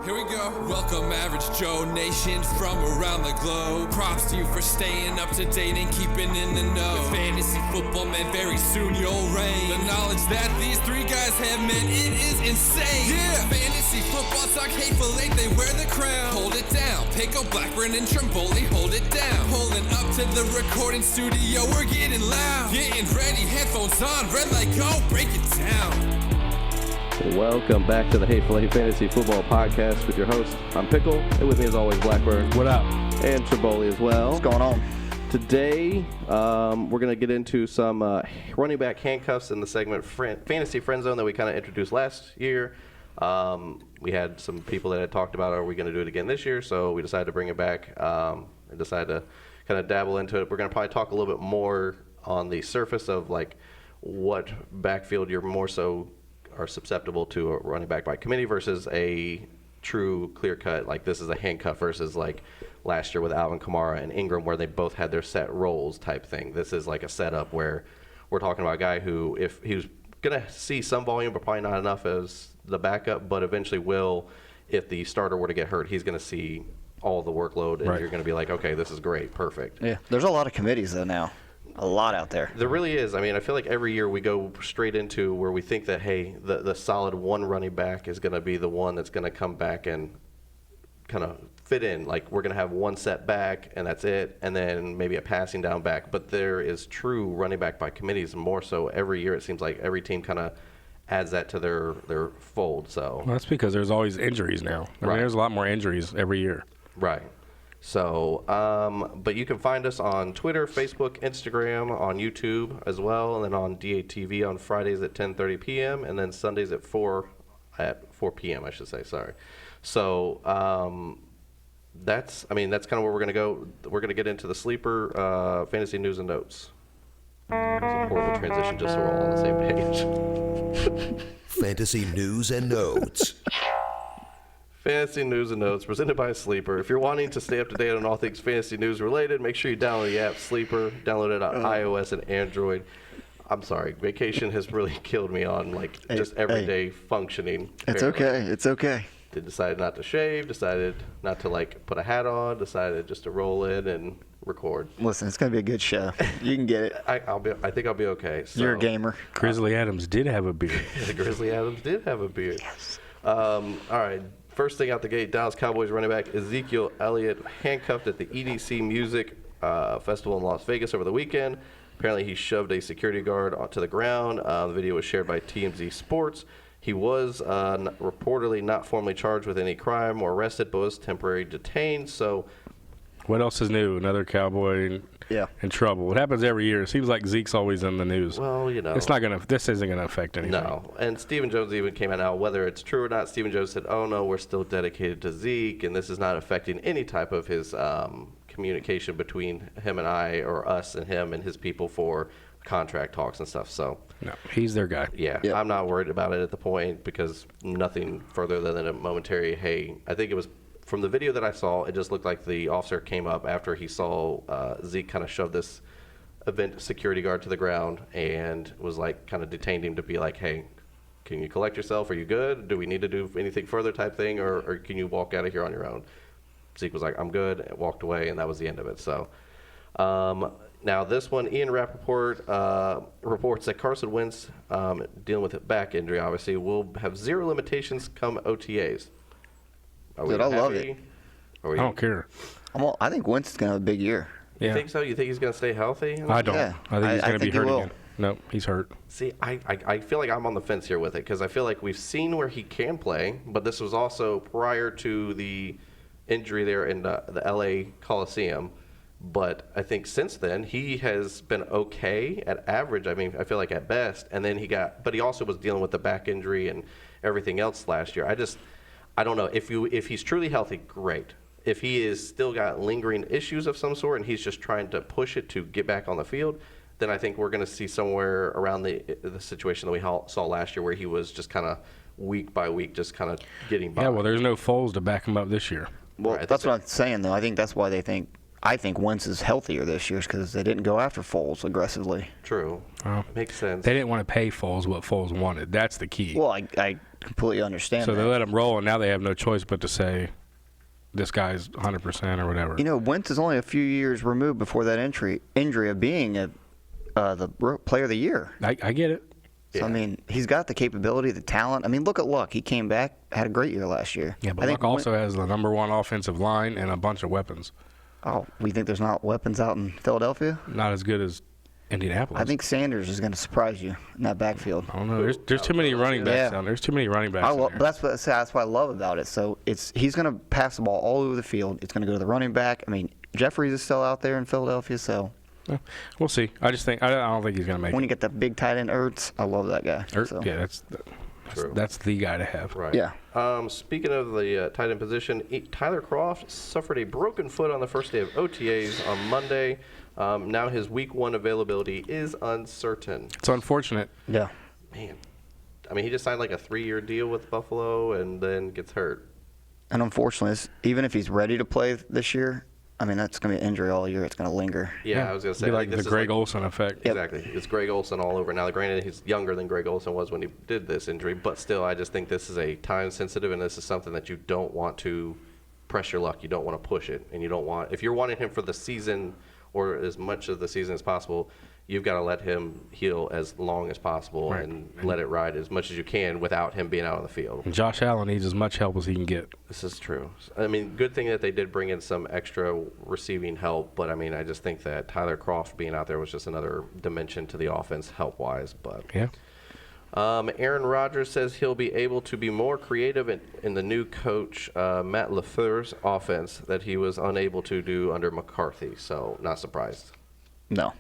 Here we go. Welcome, Average Joe Nation from around the globe. Props to you for staying up to date and keeping in the know. With fantasy football, man, very soon you'll reign. The knowledge that these three guys have, man, it is insane. Yeah, fantasy football talk hateful eight, they wear the crown. Hold it down. Pickle, Blackburn, and Trimboli, hold it down. Pulling up to the recording studio, we're getting loud. Getting ready, headphones on, red light go, break it down. Welcome back to the Hateful Eight Fantasy Football Podcast with your host. I'm Pickle, and with me as always, Blackburn. What up? And Trimboli as well. What's going on? Today, we're going to get into some running back handcuffs in the segment Fantasy Friend Zone that we kind of introduced last year. We had some people that had talked about, are we going to do it again this year? So we decided to bring it back and decided to kind of dabble into it. We're going to probably talk a little bit more on the surface of like what backfield you're more so are susceptible to a running back by committee versus a true clear cut, like this is a handcuff versus like last year with Alvin Kamara and Ingram where they both had their set roles type thing. This is like a setup where we're talking about a guy who, if he was going to see some volume, but probably not enough as the backup, but eventually will, if the starter were to get hurt, he's going to see all the workload and You're going to be like, okay, this is great, perfect. Yeah, there's a lot of committees though now. A lot out there. There really is. I mean, I feel like every year we go straight into where we think that, hey, the solid one running back is going to be the one that's going to come back and kind of fit in. Like, we're going to have one set back, and that's it, and then maybe a passing down back. But there is true running back by committees, more so every year it seems like every team kind of adds that to their fold. So Well, that's because there's always injuries now. I mean, there's a lot more injuries every year. Right. So, but you can find us on Twitter, Facebook, Instagram, on YouTube as well, and then on DATV on Fridays at 10:30 p.m. and then Sundays at 4 p.m. I should say. Sorry. So that's kind of where we're going to go. We're going to get into the sleeper fantasy news and notes. It's a horrible transition, just so we're all on the same page. Fantasy news and notes. Fantasy News and Notes, presented by Sleeper. If you're wanting to stay up to date on all things fantasy news related, make sure you download the app Sleeper. Download it on iOS and Android. I'm sorry, vacation has really killed me on just everyday functioning. It's okay. It's okay. Decided not to shave, decided not to put a hat on, decided just to roll in and record. Listen, it's going to be a good show. You can get it. I think I'll be okay. So, you're a gamer. Grizzly Adams did have a beard. The Grizzly Adams did have a beard. Yes. All right. First thing out the gate, Dallas Cowboys running back Ezekiel Elliott handcuffed at the EDC Music Festival in Las Vegas over the weekend. Apparently, he shoved a security guard onto the ground. The video was shared by TMZ Sports. He was reportedly not formally charged with any crime or arrested, but was temporarily detained. So, what else is new? Another Cowboy in trouble. It happens every year. It seems like Zeke's always in the news. Well, this isn't gonna affect anything. No. And Stephen Jones even came out now, whether it's true or not. Stephen Jones said, "Oh no, we're still dedicated to Zeke, and this is not affecting any type of his communication between him and I, or us and him and his people for contract talks and stuff." So no, he's their guy. Yeah, yep. I'm not worried about it at the point because nothing further than a momentary. Hey, I think it was. From the video that I saw, it just looked like the officer came up after he saw Zeke kind of shove this event security guard to the ground and was kind of detained him to be like, hey, can you collect yourself? Are you good? Do we need to do anything further type thing? Or can you walk out of here on your own? Zeke was like, I'm good, and walked away, and that was the end of it. So now this one, Ian Rappaport reports that Carson Wentz, dealing with a back injury, obviously, will have zero limitations come OTAs. Dude, I love it. I don't care. I think Wentz is going to have a big year. You think so? You think he's going to stay healthy? I don't. Yeah. I think he's going to be hurt again. No, he's hurt. See, I feel like I'm on the fence here with it because I feel like we've seen where he can play, but this was also prior to the injury there in the L.A. Coliseum. But I think since then, he has been okay at average. I mean, I feel like at best. And then but he also was dealing with the back injury and everything else last year. I don't know. If he's truly healthy, great. If he is still got lingering issues of some sort and he's just trying to push it to get back on the field, then I think we're going to see somewhere around the situation that we saw last year where he was just kind of week by week just kind of getting by. Yeah, well, there's no Foles to back him up this year. Well, right, that's what I'm saying, though. I think that's why I think Wentz is healthier this year because they didn't go after Foles aggressively. True. Makes sense. They didn't want to pay Foles what Foles wanted. That's the key. Well, I completely understand So that. they let him roll, and now they have no choice but to say this guy's 100% or whatever. You know, Wentz is only a few years removed before that injury of being the player of the year. I get it. So, I mean, he's got the capability, the talent. I mean, look at Luck. He came back, had a great year last year. Yeah, but Luck also has the #1 offensive line and a bunch of weapons. Oh, we think there's not weapons out in Philadelphia? Not as good as Indianapolis. I think Sanders is going to surprise you in that backfield. I don't know. There's too many running backs down there. There's too many running backs down there. But that's what I love about it. So he's going to pass the ball all over the field. It's going to go to the running back. I mean, Jeffries is still out there in Philadelphia, so. Yeah, we'll see. I don't think he's going to make when it. you get the big tight end Ertz, I love that guy. So. Yeah, that's the guy to have. Right. Yeah. Speaking of the tight end position, Tyler Kroft suffered a broken foot on the first day of OTAs on Monday. Now his week 1 availability is uncertain. It's unfortunate. Yeah. Man. I mean, he just signed like a 3-year deal with Buffalo and then gets hurt. And unfortunately, even if he's ready to play this year, I mean, that's going to be an injury all year. It's going to linger. Yeah, I was going to say. Like the Greg Olsen effect. Exactly. It's Greg Olsen all over. Now, granted, he's younger than Greg Olsen was when he did this injury, but still, I just think this is a time-sensitive, and this is something that you don't want to press your luck. You don't want to push it, and you don't want – if you're wanting him for the season or as much of the season as possible, you've got to let him heal as long as possible and let it ride as much as you can without him being out on the field. And Josh Allen needs as much help as he can get. This is true. I mean, good thing that they did bring in some extra receiving help, but, I mean, I just think that Tyler Kroft being out there was just another dimension to the offense help-wise. But yeah. Aaron Rodgers says he'll be able to be more creative in the new coach, Matt LaFleur's offense, that he was unable to do under McCarthy. So, not surprised. No.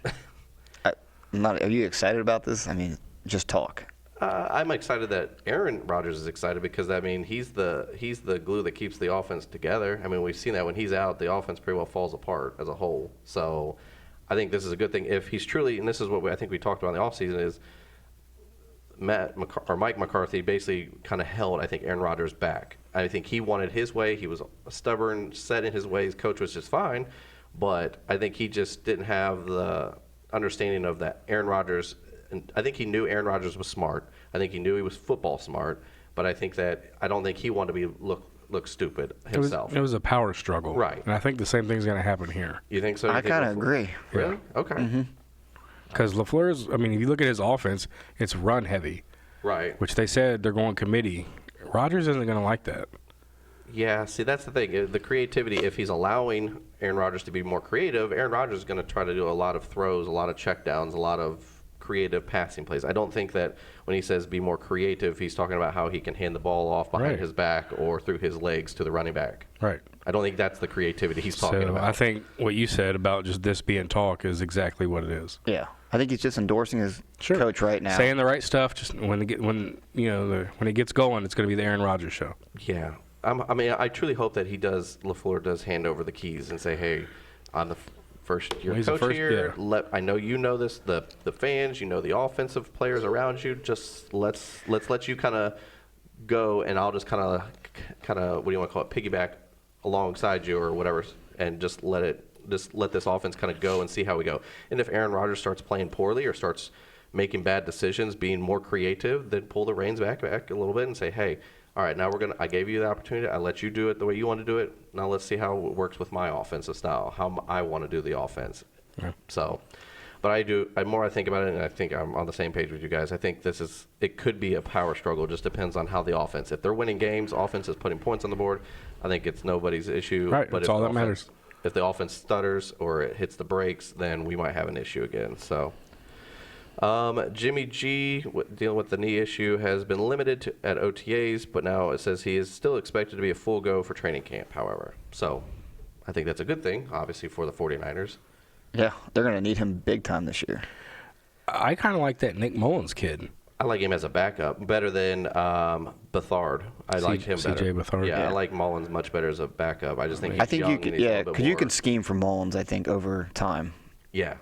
Are you excited about this? I mean, just talk. I'm excited that Aaron Rodgers is excited because, I mean, he's the glue that keeps the offense together. I mean, we've seen that when he's out, the offense pretty well falls apart as a whole. So I think this is a good thing. If he's truly, and this is what I think we talked about in the offseason, is Mike McCarthy basically kind of held, I think, Aaron Rodgers back. I think he wanted his way. He was stubborn, set in his ways. Coach was just fine. But I think he just didn't have the understanding of that Aaron Rodgers, and I think he knew Aaron Rodgers was smart. I think he knew he was football smart, but I don't think he wanted to look stupid himself. It was a power struggle. Right. And I think the same thing's going to happen here. You think so? I kind of agree. Really? Yeah. Okay. Because LaFleur's, I mean, if you look at his offense, it's run heavy. Right. Which they said they're going committee. Rodgers isn't going to like that. Yeah, see, that's the thing. The creativity, if he's allowing Aaron Rodgers to be more creative, Aaron Rodgers is going to try to do a lot of throws, a lot of checkdowns, a lot of creative passing plays. I don't think that when he says be more creative, he's talking about how he can hand the ball off behind his back or through his legs to the running back. Right. I don't think that's the creativity he's talking about. I think what you said about just this being talk is exactly what it is. Yeah. I think he's just endorsing his coach right now. Saying the right stuff. Just when it gets going, it's going to be the Aaron Rodgers show. Yeah. I mean, I truly hope that LaFleur does hand over the keys and say, hey, on the first year coach here, I know you know this, the fans, you know the offensive players around you, just let's let you kind of go, and I'll just kind of what do you want to call it, piggyback alongside you or whatever, and just let this offense kind of go and see how we go. And if Aaron Rodgers starts playing poorly or starts making bad decisions, being more creative, then pull the reins back a little bit and say, hey, all right, now I gave you the opportunity. I let you do it the way you want to do it. Now let's see how it works with my offensive style, how I want to do the offense. Yeah. So, but the more I think about it, and I think I'm on the same page with you guys, I think it could be a power struggle. It just depends on how the offense. If they're winning games, offense is putting points on the board, I think it's nobody's issue. Right, but that's all that matters. If the offense stutters or it hits the brakes, then we might have an issue again. So. Jimmy G, dealing with the knee issue, has been limited at OTAs, but now it says he is still expected to be a full go for training camp, however. So I think that's a good thing, obviously, for the 49ers. Yeah, they're going to need him big time this year. I kind of like that Nick Mullins kid. I like him as a backup, better than Bethard. I like him better. C.J. Bethard. Yeah, I like Mullins much better as a backup. I just think he's young and he's a little bit because you more. can scheme for Mullins, I think, over time. Yeah.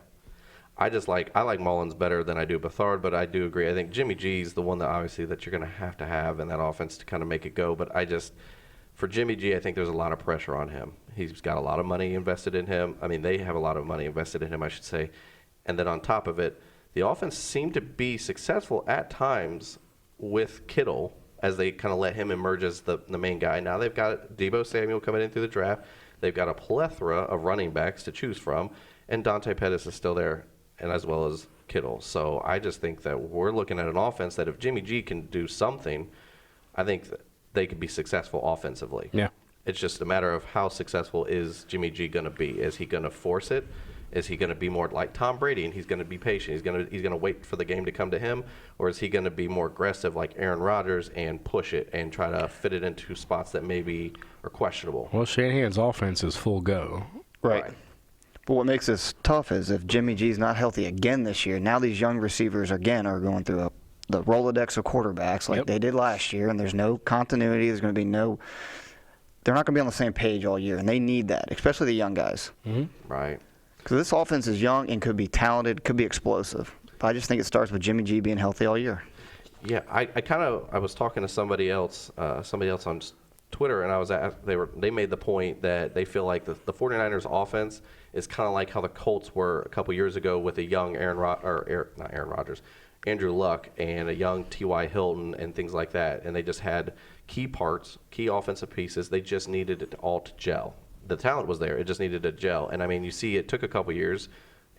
I like Mullins better than I do Bethard, but I do agree. I think Jimmy G's the one that obviously that you're going to have in that offense to kind of make it go. But for Jimmy G, I think there's a lot of pressure on him. He's got a lot of money invested in him. I mean, they have a lot of money invested in him, I should say. And then on top of it, the offense seemed to be successful at times with Kittle as they kind of let him emerge as the main guy. Now they've got Deebo Samuel coming in through the draft. They've got a plethora of running backs to choose from, and Dante Pettis is still there, and as well as Kittle. So I just think that we're looking at an offense that if Jimmy G can do something, I think that they could be successful offensively. Yeah. It's just a matter of how successful is Jimmy G going to be. Is he going to force it? Is he going to be more like Tom Brady and he's going to be patient? He's going to wait for the game to come to him, or is he going to be more aggressive like Aaron Rodgers and push it and try to fit it into spots that maybe are questionable? Well, Shanahan's offense is full go. Right. But what makes this tough is if Jimmy G's not healthy again this year, now these young receivers again are going through the Rolodex of quarterbacks like they did last year, and there's no continuity. There's going to be they're not going to be on the same page all year, and they need that, especially the young guys. Mm-hmm. Right. Because this offense is young and could be talented, could be explosive. But I just think it starts with Jimmy G being healthy all year. Yeah, I was talking to somebody else on Twitter, and they made the point that they feel like the 49ers offense is kind of like how the Colts were a couple years ago with a young Andrew Luck and a young T.Y. Hilton and things like that, and they just had key parts, key offensive pieces. They just needed it all to gel. The talent was there. It just needed to gel. And, I mean, you see it took a couple years.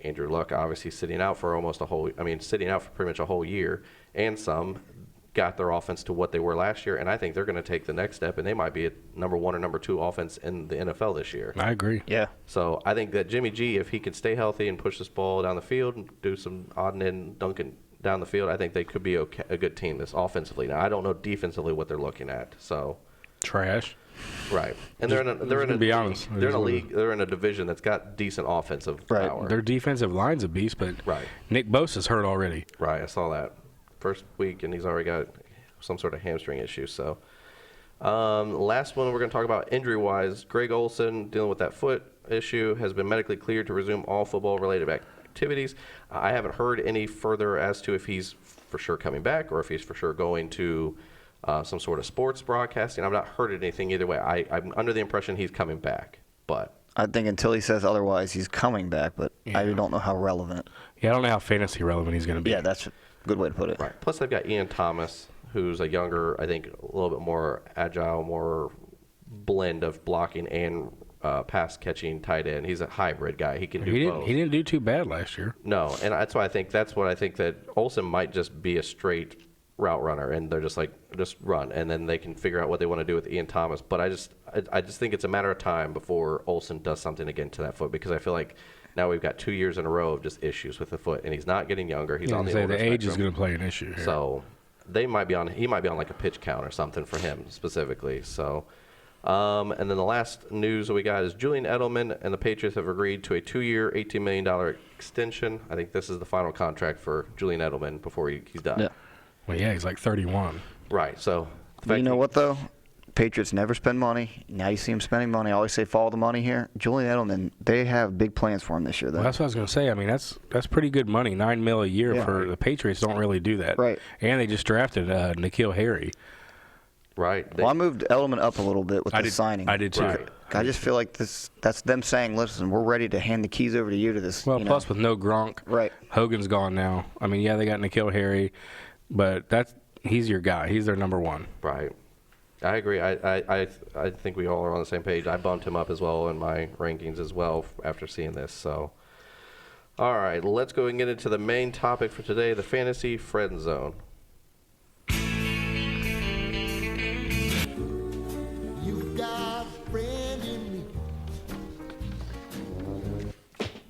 Andrew Luck obviously sitting out for pretty much a whole year, and some got their offense to what they were last year. And I think they're going to take the next step, and they might be a number 1 or number 2 offense in the NFL this year. I agree. Yeah. So I think that Jimmy G, if he can stay healthy and push this ball down the field and do some odd and end dunking down the field, I think they could be a good team this offensively. Now, I don't know defensively what they're looking at. So Trash. Right, and they're in a division that's got decent offensive power. Their defensive line's a beast, but Nick Bosa's hurt already. Right, I saw that first week, and he's already got some sort of hamstring issue. So, last one we're going to talk about injury-wise, Greg Olsen, dealing with that foot issue, has been medically cleared to resume all football-related activities. I haven't heard any further as to if he's for sure coming back or if he's for sure going to some sort of sports broadcasting. I've not heard anything either way. I'm under the impression he's coming back, but I think until he says otherwise, he's coming back, but I don't know how relevant. Yeah, I don't know how fantasy relevant he's going to be. Yeah, that's a good way to put it. Right. Plus, they've got Ian Thomas, who's a younger, I think, a little bit more agile, more blend of blocking and pass catching tight end. He's a hybrid guy. He can do both. He didn't do too bad last year. No, and that's what I think that Olsen might just be a straight route runner, and they're just run, and then they can figure out what they want to do with Ian Thomas. But I just think it's a matter of time before Olsen does something again to that foot, because I feel like now we've got 2 years in a row of just issues with the foot, and he's not getting younger. He's on the older age spectrum. is going to play an issue here. So he might be on like a pitch count or something for him specifically. So, and then the last news that we got is Julian Edelman and the Patriots have agreed to a 2-year, $18 million extension. I think this is the final contract for Julian Edelman before he's done. Yeah. Well, yeah, he's like 31. Right. So, you know what, though? Patriots never spend money. Now you see them spending money. I always say follow the money here. Julian Edelman, they have big plans for him this year, though. Well, that's what I was going to say. I mean, that's pretty good money. $9 million a year for the Patriots don't really do that. Right. And they just drafted N'Keal Harry. Right. Well, I moved Edelman up a little bit with the signing. I did too. Right. I just feel like that's them saying, listen, we're ready to hand the keys over to you to this. Well, plus with no Gronk. Right. Hogan's gone now. I mean, yeah, they got N'Keal Harry, but he's your guy. He's their number one. Right. I agree. I think we all are on the same page. I bumped him up as well in my rankings as well after seeing this. So, all right, let's go and get into the main topic for today, the fantasy friend zone. You got a friend in me.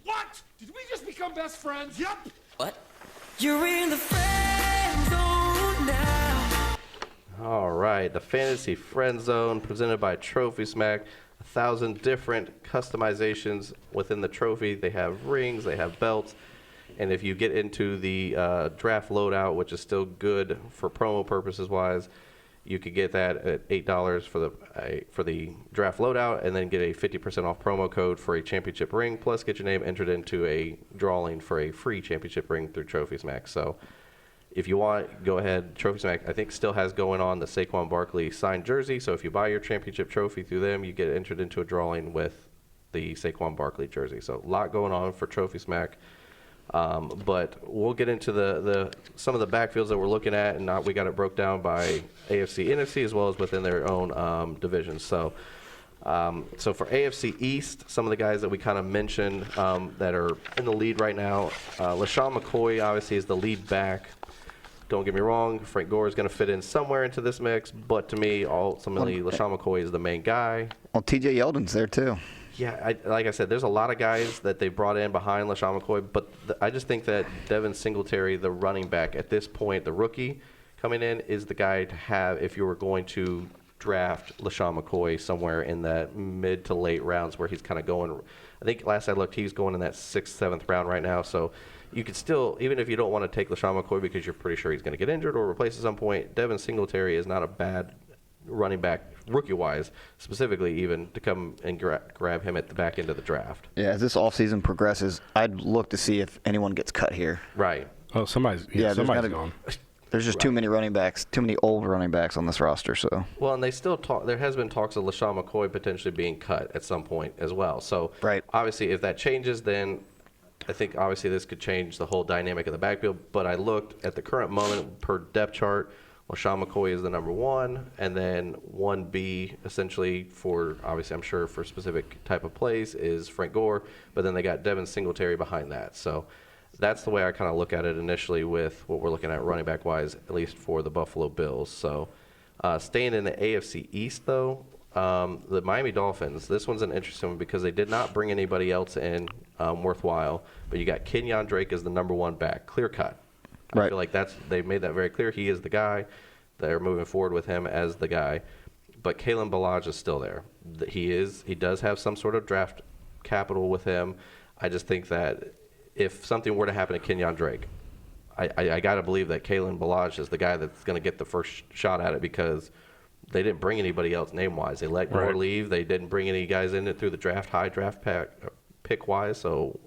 What? Did we just become best friends? Yep. What? You're in the friend zone now. All right, the fantasy friend zone presented by Trophy Smack. 1,000 different customizations within the trophy. They have rings, they have belts, and if you get into the draft loadout, which is still good for promo purposes wise, you could get that at $8 for the draft loadout, and then get a 50% off promo code for a championship ring. Plus, get your name entered into a drawing for a free championship ring through Trophy Smack. So, if you want, go ahead. Trophy Smack, I think, still has going on the Saquon Barkley signed jersey. So if you buy your championship trophy through them, you get entered into a drawing with the Saquon Barkley jersey. So a lot going on for Trophy Smack But we'll get into some of the backfields that we're looking at, and we got it broke down by AFC, NFC, as well as within their own divisions. So for AFC East, some of the guys that we kind of mentioned that are in the lead right now, LaShawn McCoy obviously is the lead back. Don't get me wrong, Frank Gore is going to fit in somewhere into this mix, but to me, ultimately, LaShawn McCoy is the main guy. Well, TJ Yeldon's there too. Yeah, like I said, there's a lot of guys that they brought in behind LaShawn McCoy, but I just think that Devin Singletary, the running back at this point, the rookie coming in, is the guy to have if you were going to draft LaShawn McCoy somewhere in that mid to late rounds where he's kind of going. I think last I looked, he's going in that 6th, 7th round right now. So you could still, even if you don't want to take LaShawn McCoy because you're pretty sure he's going to get injured or replaced at some point, Devin Singletary is not a bad running back, rookie-wise, specifically even to come and grab him at the back end of the draft. Yeah, as this offseason progresses, I'd look to see if anyone gets cut here. Right. Oh, somebody's gone. There's just too many running backs, too many old running backs on this roster. So. Well, and they still talk. There has been talks of LaShawn McCoy potentially being cut at some point as well. So, obviously, if that changes, then I think obviously this could change the whole dynamic of the backfield. But I looked at the current moment per depth chart. LaShawn McCoy is the number 1, and then 1B essentially for, obviously I'm sure for specific type of plays, is Frank Gore, but then they got Devin Singletary behind that. So that's the way I kind of look at it initially with what we're looking at running back wise, at least for the Buffalo Bills. So staying in the AFC East though, the Miami Dolphins, this one's an interesting one because they did not bring anybody else in worthwhile, but you got Kenyon Drake as the number 1 back, clear cut. I feel like they made that very clear. He is the guy. They're moving forward with him as the guy. But Kalen Ballage is still there. He does have some sort of draft capital with him. I just think that if something were to happen to Kenyon Drake, I got to believe that Kalen Ballage is the guy that's going to get the first shot at it because they didn't bring anybody else name-wise. They let Gore leave. They didn't bring any guys in through the draft, high draft pick-wise. So,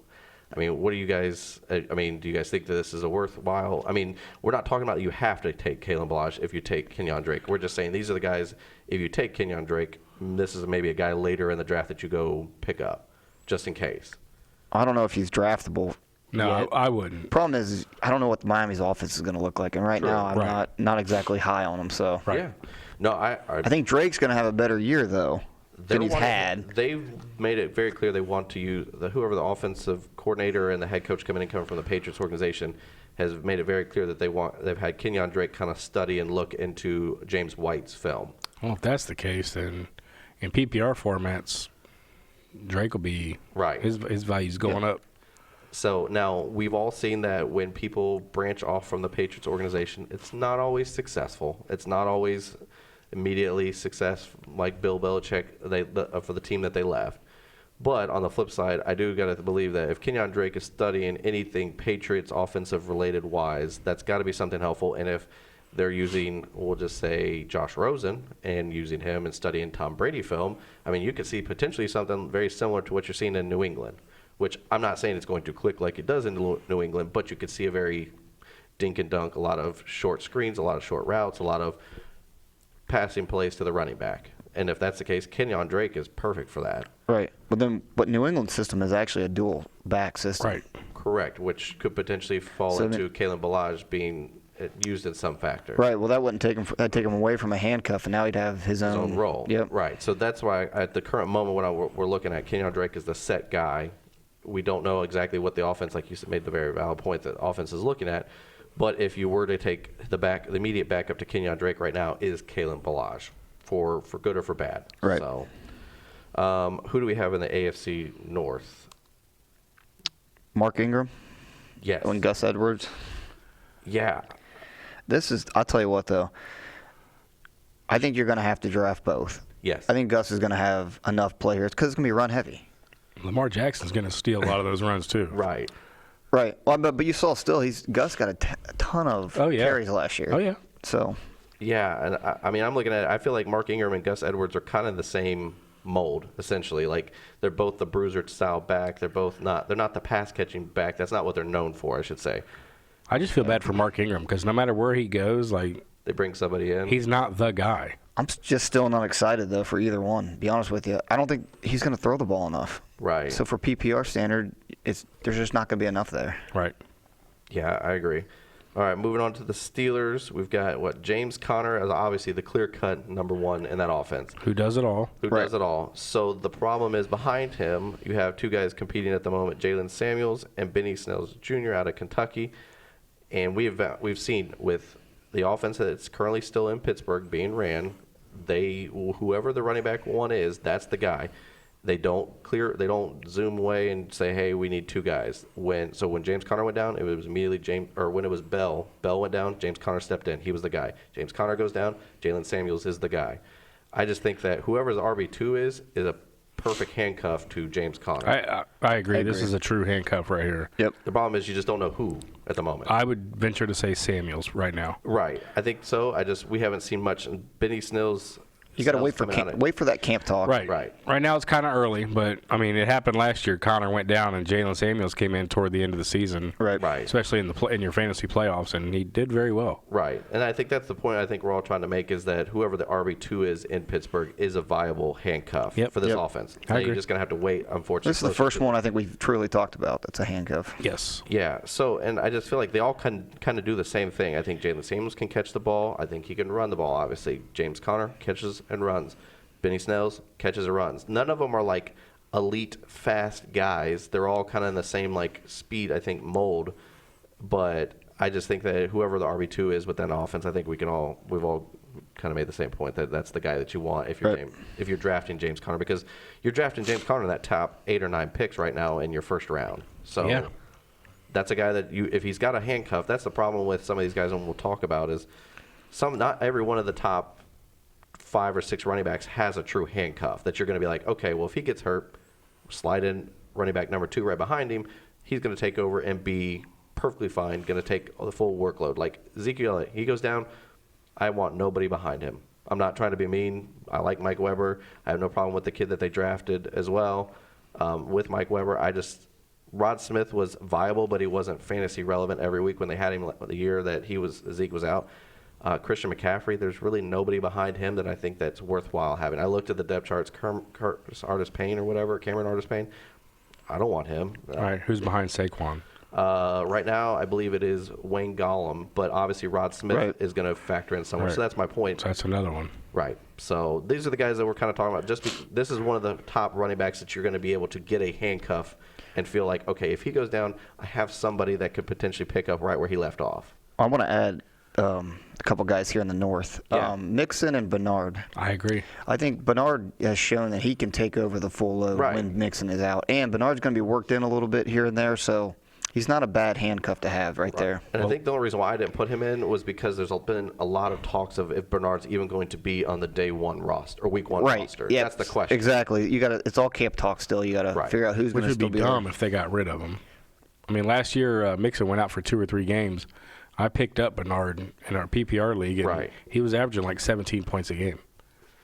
I mean, what do you guys – I mean, do you guys think that this is a worthwhile – I mean, we're not talking about you have to take Kalen Ballage if you take Kenyon Drake. We're just saying these are the guys – if you take Kenyon Drake, this is maybe a guy later in the draft that you go pick up just in case. I don't know if he's draftable. No, I wouldn't. Problem is, I don't know what Miami's offense is going to look like, and right now I'm not exactly high on him. So yeah, no, I think Drake's going to have a better year though than he's had. They've made it very clear they want to use whoever the offensive coordinator and the head coach coming from the Patriots organization has made it very clear that they've had Kenyon Drake kind of study and look into James White's film. Well, if that's the case, then in PPR formats, Drake will be his value's going up. So now we've all seen that when people branch off from the Patriots organization, it's not always successful. It's not always immediately success like Bill Belichick for the team that they left. But on the flip side, I do got to believe that if Kenyon Drake is studying anything Patriots offensive related wise, that's got to be something helpful. And if they're using, we'll just say, Josh Rosen and using him and studying Tom Brady film, I mean, you could see potentially something very similar to what you're seeing in New England, which I'm not saying it's going to click like it does in New England, but you could see a very dink and dunk, a lot of short screens, a lot of short routes, a lot of passing plays to the running back. And if that's the case, Kenyon Drake is perfect for that. Right. But New England's system is actually a dual back system. Right. Correct, which could potentially fall into Kalen Ballage being used in some factor. Right. Well, that wouldn't take him away from a handcuff, and now he'd have his own role. Yep. Right. So that's why at the current moment when we're looking at Kenyon Drake as the set guy, we don't know exactly what the offense, like you made the very valid point that offense is looking at. But if you were to take the immediate backup to Kenyon Drake right now is Kalen Ballage, for good or for bad. Right. So, who do we have in the AFC North? Mark Ingram. Yes. And Gus Edwards. Yeah. I'll tell you what though. I think you're going to have to draft both. Yes. I think Gus is going to have enough players because it's going to be run heavy. Lamar Jackson's going to steal a lot of those runs too. Right. Right. Well, but you saw still Gus got a ton of carries last year. Oh yeah. So. Yeah, and I mean I'm looking at it. I feel like Mark Ingram and Gus Edwards are kind of the same mold essentially. Like they're both the bruiser style back. They're not the pass catching back. That's not what they're known for, I should say. I just feel bad for Mark Ingram because no matter where he goes, like they bring somebody in. He's not the guy. I'm just still not excited though for either one. To be honest with you, I don't think he's going to throw the ball enough. Right. So for PPR standard, there's just not going to be enough there. Right. Yeah, I agree. All right, moving on to the Steelers. We've got, James Conner as obviously the clear-cut number one in that offense. Who does it all. Who does it all. So the problem is behind him, you have two guys competing at the moment, Jalen Samuels and Benny Snell Jr. out of Kentucky. And we've seen with the offense that's currently still in Pittsburgh being ran, whoever the running back one is, that's the guy. They don't zoom away and say, hey, we need two guys. When James Conner went down, it was immediately when it was Bell went down, James Conner stepped in. He was the guy. James Conner goes down, Jalen Samuels is the guy. I just think that whoever the RB2 is a perfect handcuff to James Conner. I agree. This is a true handcuff right here. Yep. The problem is you just don't know who at the moment. I would venture to say Samuels right now. Right. I think so. We haven't seen much. Benny Snell's. You got to wait for that camp talk. Right. Right now it's kind of early, but I mean it happened last year. Conner went down and Jalen Samuels came in toward the end of the season. Right. Especially in your fantasy playoffs, and he did very well. Right. And I think that's the point I think we're all trying to make is that whoever the RB2 is in Pittsburgh is a viable handcuff for this offense. So you're just going to have to wait, unfortunately. This is the first one I think we've truly talked about that's a handcuff. Yes. Yeah. So, and I just feel like they all kind of do the same thing. I think Jalen Samuels can catch the ball. I think he can run the ball, obviously. James Conner catches and runs. Benny Snell's catches and runs. None of them are like elite fast guys. They're all kind of in the same like speed, I think, mold. But I just think that whoever the RB2 is with that offense, I think we've all kind of made the same point that that's the guy that you want if you're drafting James Conner, because you're drafting James Conner in that top 8 or 9 picks right now in your first round. So that's a guy that if he's got a handcuff, that's the problem with some of these guys, and we'll talk about is not every one of the top 5 or 6 running backs has a true handcuff that you're going to be like, okay, well, if he gets hurt, slide in running back number 2 right behind him. He's going to take over and be perfectly fine, going to take the full workload. Like Ezekiel, he goes down, I want nobody behind him. I'm not trying to be mean. I like Mike Weber. I have no problem with the kid that they drafted as well with Mike Weber. Rod Smith was viable, but he wasn't fantasy relevant every week when they had him the year that Zeke was out. Christian McCaffrey, there's really nobody behind him that I think that's worthwhile having. I looked at the depth charts, Cameron Artis Payne. I don't want him. All right, who's behind Saquon? Right now, I believe it is Wayne Gollum, but obviously Rod Smith is going to factor in somewhere. So that's my point. So that's another one. Right. So these are the guys that we're kind of talking about. This is one of the top running backs that you're going to be able to get a handcuff and feel like, okay, if he goes down, I have somebody that could potentially pick up right where he left off. I want to add a couple guys here in the north. Yeah. Mixon and Bernard. I agree. I think Bernard has shown that he can take over the full load when Mixon is out. And Bernard's going to be worked in a little bit here and there, so he's not a bad handcuff to have right there. And I think the only reason why I didn't put him in was because there's been a lot of talks of if Bernard's even going to be on the day 1 roster or week 1 roster. Yeah, that's the question. Exactly. It's all camp talk still. You got to figure out who's going to still be dumb if they got rid of him. I mean, last year Mixon went out for 2 or 3 games. I picked up Bernard in our PPR league, and he was averaging like 17 points a game.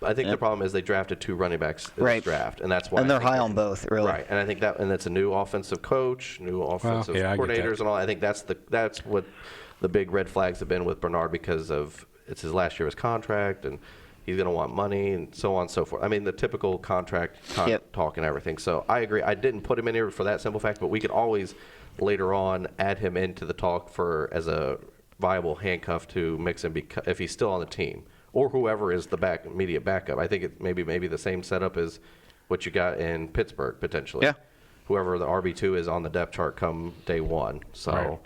I think the problem is they drafted 2 running backs in this draft, and that's why. And they're high on both, really. Right, and I think that's a new offensive coach, new offensive coordinators, and all. I think that's what the big red flags have been with Bernard, because it's his last year of his contract, and he's going to want money and so on and so forth. I mean, the typical contract talk and everything. So I agree. I didn't put him in here for that simple fact, but we could always later on add him into the talk as a viable handcuff to Mixon if he's still on the team, or whoever is the immediate backup. I think it maybe the same setup as what you got in Pittsburgh potentially. Yeah. Whoever the RB2 is on the depth chart come day 1. So,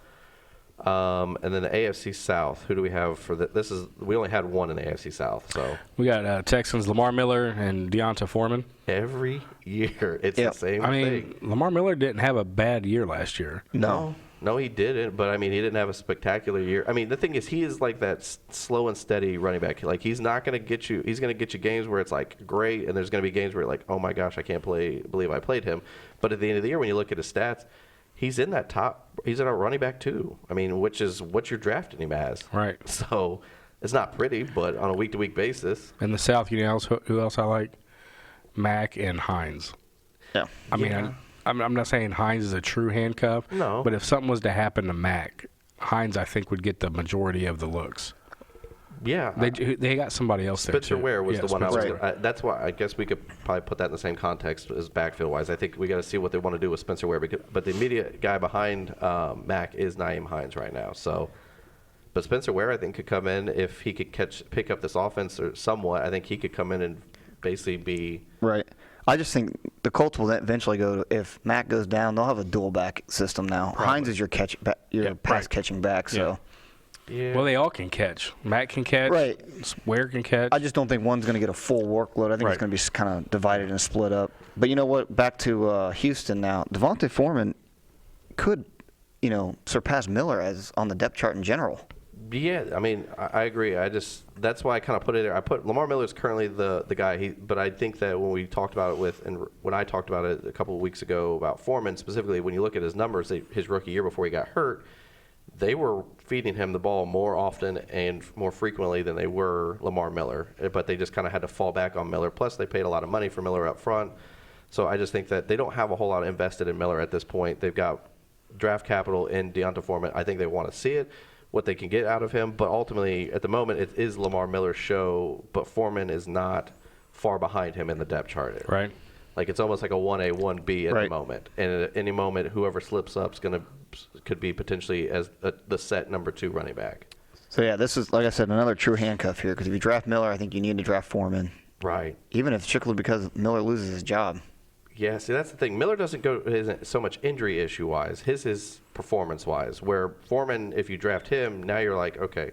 and then the AFC South. Who do we have for this? We only had one in the AFC South. So we got Texans, Lamar Miller and Deonta Foreman. Every year it's the same thing. I mean, Lamar Miller didn't have a bad year last year. No, he didn't. But, I mean, he didn't have a spectacular year. I mean, the thing is, he is like that slow and steady running back. Like, he's not going to get you – he's going to get you games where it's, like, great, and there's going to be games where you're like, oh, my gosh, I can't believe I played him. But at the end of the year, when you look at his stats, he's in that top – he's in a running back, too. I mean, which is what you're drafting him as. Right. So, it's not pretty, but on a week-to-week basis. In the South, you know who else I like? Mack and Hines. Yeah. I mean, I'm not saying Hines is a true handcuff. No. But if something was to happen to Mack, Hines, I think, would get the majority of the looks. Yeah. They got somebody else there, Spencer too. Ware was the one I was Spencer gonna, that's why I guess we could probably put that in the same context as backfield-wise. I think we got to see what they want to do with Spencer Ware. But the immediate guy behind Mack is Nyheim Hines right now. So, but Spencer Ware, I think, could come in if he could pick up this offense or somewhat. I think he could come in and basically be Right. I just think the Colts will eventually go to, if Mack goes down, they'll have a dual back system now. Probably. Hines is your pass catching back, so. Yeah. Well, they all can catch. Matt can catch. Right. Ware can catch. I just don't think one's going to get a full workload. I think it's going to be kind of divided and split up. But you know what? Back to Houston now. Devontae Foreman could, surpass Miller as on the depth chart in general. Yeah, I mean, I agree. That's why I kind of put it there. I put Lamar Miller is currently the guy. But I think that when we talked about it when I talked about it a couple of weeks ago about Foreman specifically, when you look at his numbers, his rookie year before he got hurt, they were feeding him the ball more often and more frequently than they were Lamar Miller. But they just kind of had to fall back on Miller. Plus, they paid a lot of money for Miller up front. So I just think that they don't have a whole lot invested in Miller at this point. They've got draft capital in Deonta Foreman. I think they want to see it, what they can get out of him. But ultimately, at the moment, it is Lamar Miller's show. But Foreman is not far behind him in the depth chart. Right. Like it's almost like a 1A, 1B at the moment. And at any moment, whoever slips up could be potentially as the set number 2 running back. So, yeah, this is, like I said, another true handcuff here. Because if you draft Miller, I think you need to draft Foreman. Right. Even if it's strictly because Miller loses his job. Yeah, see, that's the thing. Miller isn't so much injury issue-wise. His is performance-wise. Where Foreman, if you draft him, now you're like, okay,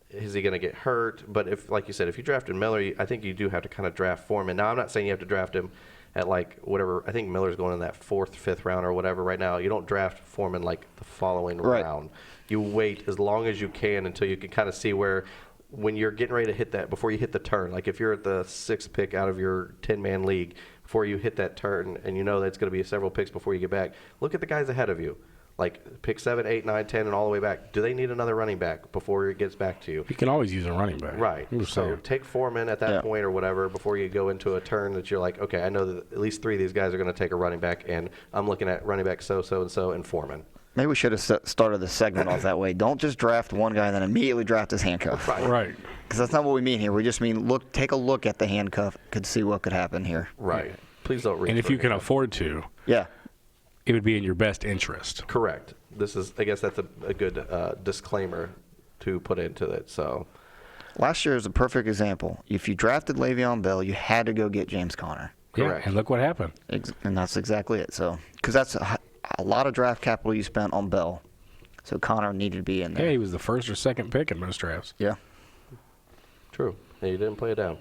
is he going to get hurt? But if, like you said, if you drafted Miller, I think you do have to kind of draft Foreman. Now, I'm not saying you have to draft him at like whatever. I think Miller's going in that 4th, 5th round or whatever right now. You don't draft Foreman like the following round. You wait as long as you can until you can kind of see where, when you're getting ready to hit that, before you hit the turn, like if you're at the 6th pick out of your 10-man league, before you hit that turn and you know that it's going to be several picks before you get back, look at the guys ahead of you. Like pick 7, 8, 9, 10, and all the way back. Do they need another running back before it gets back to you? You can always use a running back. Right. So take Foreman at that point or whatever before you go into a turn that you're like, okay, I know that at least 3 of these guys are going to take a running back, and I'm looking at running back so-and-so and Foreman. Maybe we should have started the segment off that way. Don't just draft one guy and then immediately draft his handcuff. Right. Because that's not what we mean here. We just mean take a look at the handcuff, could see what could happen here. Right. Please don't reach. And if you can afford to, it would be in your best interest. Correct. I guess that's a good disclaimer to put into it. So, last year is a perfect example. If you drafted Le'Veon Bell, you had to go get James Conner. Correct. Yeah, and look what happened. And that's exactly it. So, because that's a lot of draft capital you spent on Bell. So Conner needed to be in there. Yeah, he was the 1st or 2nd pick in most drafts. Yeah. True. Yeah, you didn't play it down.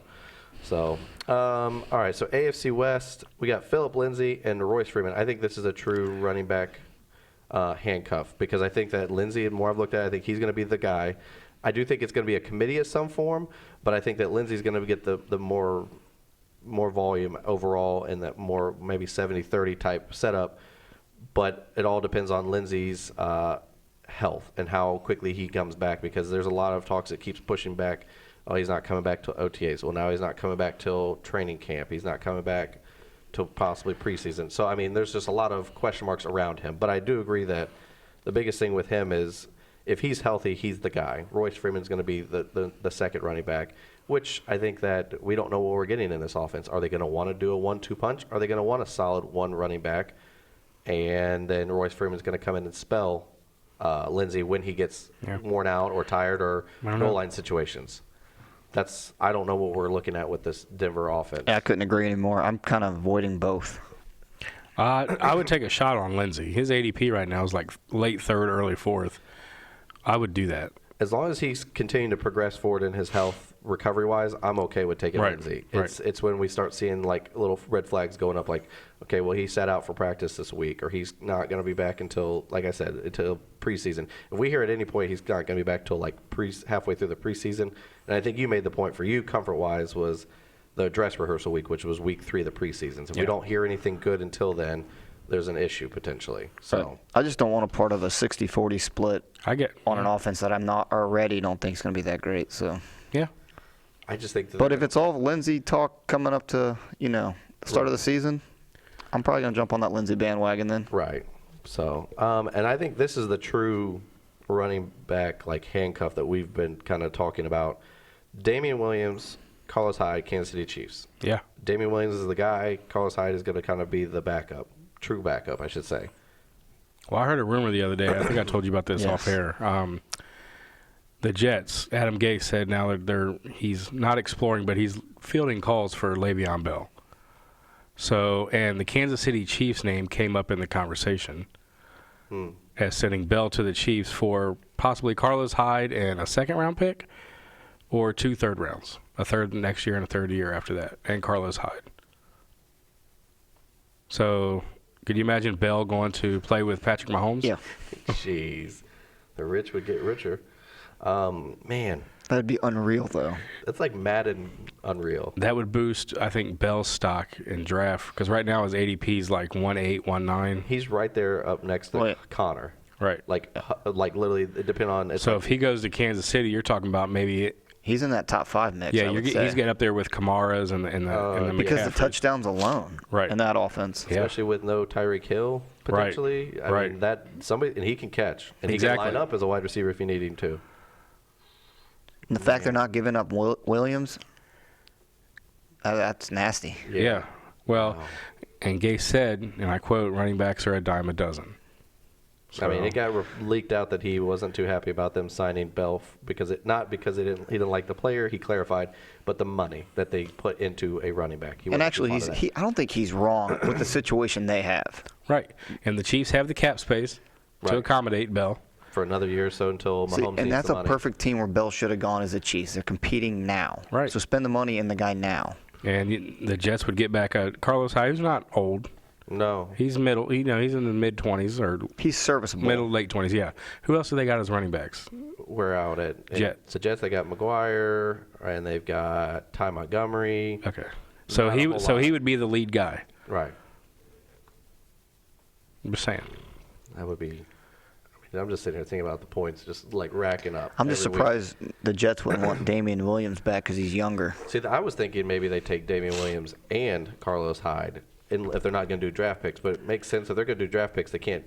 So, all right. So AFC West, we got Phillip Lindsay and Royce Freeman. I think this is a true running back handcuff because I think that Lindsay, the more I've looked at it, I think he's going to be the guy. I do think it's going to be a committee of some form, but I think that Lindsay's going to get the more volume overall in that more maybe 70-30 type setup. But it all depends on Lindsay's health and how quickly he comes back because there's a lot of talks that keeps pushing back. Oh, he's not coming back till OTAs. Well, now he's not coming back till training camp. He's not coming back till possibly preseason. So, I mean, there's just a lot of question marks around him. But I do agree that the biggest thing with him is if he's healthy, he's the guy. Royce Freeman's going to be the second running back, which I think that we don't know what we're getting in this offense. Are they going to want to do a 1-2 punch? Are they going to want a solid one running back? And then Royce Freeman's going to come in and spell Lindsay when he gets worn out or tired or goal line situations. I don't know what we're looking at with this Denver offense. Yeah, I couldn't agree anymore. I'm kind of avoiding both. I would take a shot on Lindsay. His ADP right now is like late 3rd, early 4th. I would do that. As long as he's continuing to progress forward in his health recovery-wise, I'm okay with taking Lindsay. It's when we start seeing like little red flags going up like, okay, well, he sat out for practice this week or he's not going to be back until, like I said, until preseason. If we hear at any point he's not going to be back till like halfway through the preseason, and I think you made the point for you comfort-wise was the dress rehearsal week, which was week 3 of the preseason. So if we don't hear anything good until then, there's an issue potentially. So I just don't want a part of a 60-40 split on an offense that I'm not already don't think is going to be that great. So yeah, I just think. But if it's all Lindsay talk coming up to the start of the season, I'm probably going to jump on that Lindsay bandwagon then. Right. So and I think this is the true running back like handcuff that we've been kind of talking about Damian Williams, Carlos Hyde, Kansas City Chiefs. Yeah. Damian Williams is the guy. Carlos Hyde is going to kind of be the backup, true backup, I should say. Well, I heard a rumor the other day. I think I told you about this off air. The Jets, Adam Gase said now that he's not exploring, but he's fielding calls for Le'Veon Bell. So, and the Kansas City Chiefs name came up in the conversation as sending Bell to the Chiefs for possibly Carlos Hyde and a second-round pick or 2 third rounds, a third next year and a third year after that, and Carlos Hyde. So, could you imagine Bell going to play with Patrick Mahomes? Yeah. Jeez. The rich would get richer. Man. That'd be unreal, though. That's like Madden unreal. That would boost, I think, Bell's stock in draft because right now his ADP is like 1.8, 1.9. He's right there up next to Connor. Right. Like literally, it depends on. So if he goes to Kansas City, you're talking about maybe. He's in that top 5 mix. Yeah, he's getting up there with Kamara's and the because the McCaffreys. touchdowns alone, in that offense, especially with no Tyreek Hill potentially. I mean, that somebody and he can catch and he can line up as a wide receiver if you need him to. And the fact they're not giving up Williams, that's nasty. Yeah. Well, and Gase said, and I quote, running backs are a dime a dozen. So, I mean, it got leaked out that he wasn't too happy about them signing Bell because not because he didn't like the player. He clarified, but the money that they put into a running back. And actually, I don't think he's wrong with the situation they have. Right, and the Chiefs have the cap space to accommodate Bell for another year or so until Mahomes. And that's a perfect team where Bell should have gone as the Chiefs. They're competing now. Right. So spend the money in the guy now. And the Jets would get back Carlos Hyde, who's not old. No. He's middle. He's in the mid-20s or he's serviceable. Middle late 20s. Yeah. Who else do they got as running backs? We're out at Jets. The Jets. They got McGuire and they've got Ty Montgomery. Okay. So he would be the lead guy. Right. I'm just saying. That would be. I'm just sitting here thinking about the points, just like racking up. I'm just surprised the Jets wouldn't want Damian Williams back because he's younger. See, I was thinking maybe they take Damian Williams and Carlos Hyde, if they're not going to do draft picks. But it makes sense if they're going to do draft picks, they can't.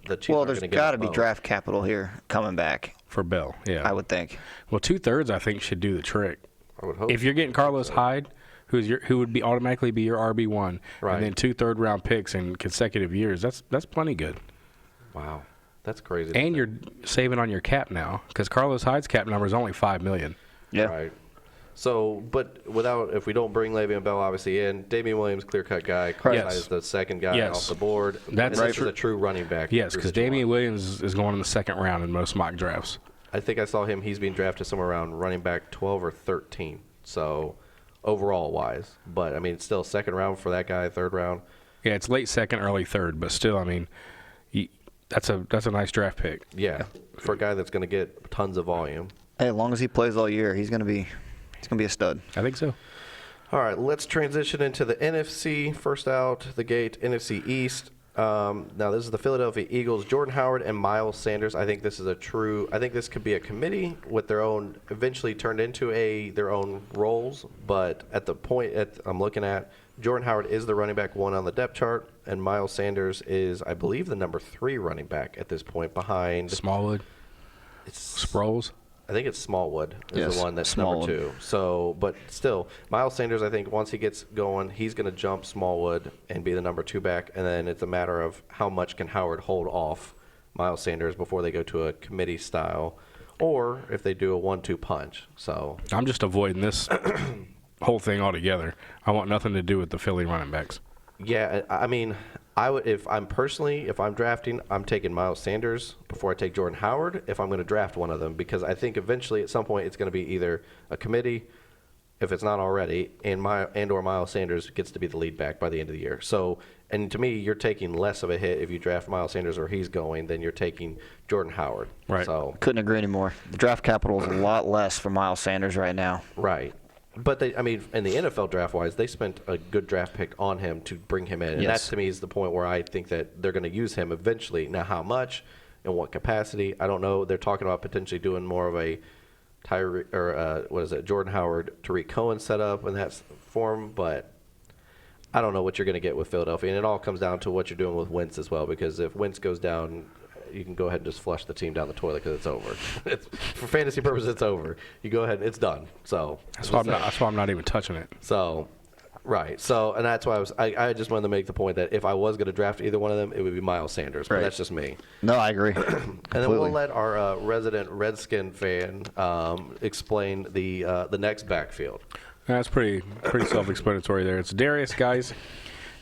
The Chiefs well, there's got to be draft capital here coming back for Bell. Yeah, I would think. Well, 2/3 I think should do the trick. I would hope. If you're getting Carlos Hyde, who would be automatically be your RB1, and then 2 third-round picks in consecutive years, that's plenty good. Wow. That's crazy. And you're saving on your cap now because Carlos Hyde's cap number is only $5 million. Yeah. Right. So, but if we don't bring Le'Veon Bell obviously in, Damian Williams, clear-cut guy. Carlos Hyde is the second guy off the board. That's this is a true running back. Yes, because Damian Williams is going in the second round in most mock drafts. I think I saw him. He's being drafted somewhere around running back 12 or 13. So, overall-wise. But, I mean, it's still second round for that guy, third round. Yeah, it's late second, early third. But still, I mean, that's a nice draft pick. Yeah, for a guy that's going to get tons of volume. Hey, as long as he plays all year, he's going to be a stud. I think so. All right, let's transition into the NFC. First out the gate, NFC East. Now, this is the Philadelphia Eagles, Jordan Howard and Miles Sanders. I think this could be a committee with their own, eventually turned into their own roles. But at the point I'm looking at, Jordan Howard is the running back 1 on the depth chart, and Miles Sanders is, I believe, the number 3 running back at this point behind Smallwood. Sproles. I think it's Smallwood is the one that's Smallwood. number 2. So, but still, Miles Sanders, I think once he gets going, he's going to jump Smallwood and be the number 2 back, and then it's a matter of how much can Howard hold off Miles Sanders before they go to a committee style, or if they do a 1-2 punch. So I'm just avoiding this whole thing altogether. I want nothing to do with the Philly running backs. Yeah, I mean, I would if I'm drafting, I'm taking Miles Sanders before I take Jordan Howard if I'm going to draft one of them, because I think eventually at some point it's going to be either a committee, if it's not already, or Miles Sanders gets to be the lead back by the end of the year. So, and to me, you're taking less of a hit if you draft Miles Sanders or he's going than you're taking Jordan Howard. Right. So couldn't agree anymore. The draft capital is a lot less for Miles Sanders right now. Right. But in the NFL draft-wise, they spent a good draft pick on him to bring him in. And that, to me, is the point where I think that they're going to use him eventually. Now, how much and what capacity, I don't know. They're talking about potentially doing more of a Jordan Howard, Tariq Cohen setup in that form. But I don't know what you're going to get with Philadelphia. And it all comes down to what you're doing with Wentz as well, because if Wentz goes down, you can go ahead and just flush the team down the toilet because it's over. For fantasy purposes, it's over. You go ahead, it's done. So that's why I'm not even touching it. So, right. So, and that's why I just wanted to make the point that if I was going to draft either one of them, it would be Miles Sanders. But that's just me. No, I agree. And then we'll let our resident Redskin fan explain the next backfield. That's pretty self-explanatory there. It's Darius Geis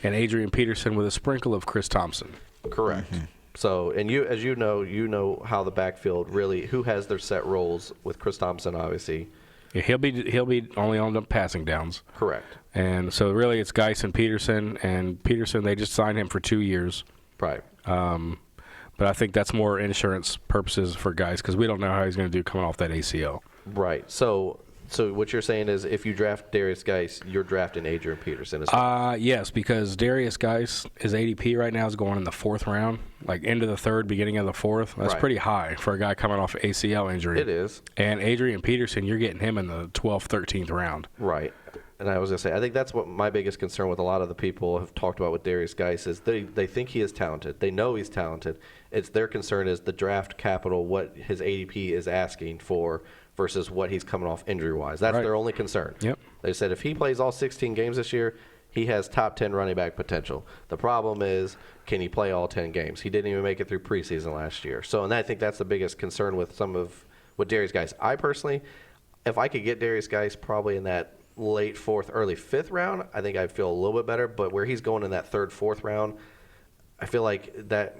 and Adrian Peterson with a sprinkle of Chris Thompson. Correct. So, and as you know how the backfield really, who has their set roles with Chris Thompson, obviously. Yeah, he'll be only on the passing downs. Correct. And so really it's Geis and Peterson. And Peterson, they just signed him for 2 years. Right. But I think that's more insurance purposes for Geis because we don't know how he's going to do coming off that ACL. Right. So what you're saying is if you draft Darius Geis, you're drafting Adrian Peterson as well? Yes, because Darius Geis, his ADP right now is going in the 4th round, like into the 3rd, beginning of the 4th. That's pretty high for a guy coming off ACL injury. It is. And Adrian Peterson, you're getting him in the 12th, 13th round. Right. And I was going to say, I think that's what my biggest concern with a lot of the people have talked about with Darius Geis is they think he is talented. They know he's talented. It's their concern is the draft capital, what his ADP is asking for versus what he's coming off injury-wise. That's their only concern. Yep. They said if he plays all 16 games this year, he has top 10 running back potential. The problem is, can he play all 10 games? He didn't even make it through preseason last year. So, and I think that's the biggest concern with Darius Geis. I personally, if I could get Darius Geis probably in that late 4th, early 5th round, I think I'd feel a little bit better. But where he's going in that 3rd, 4th round, I feel like that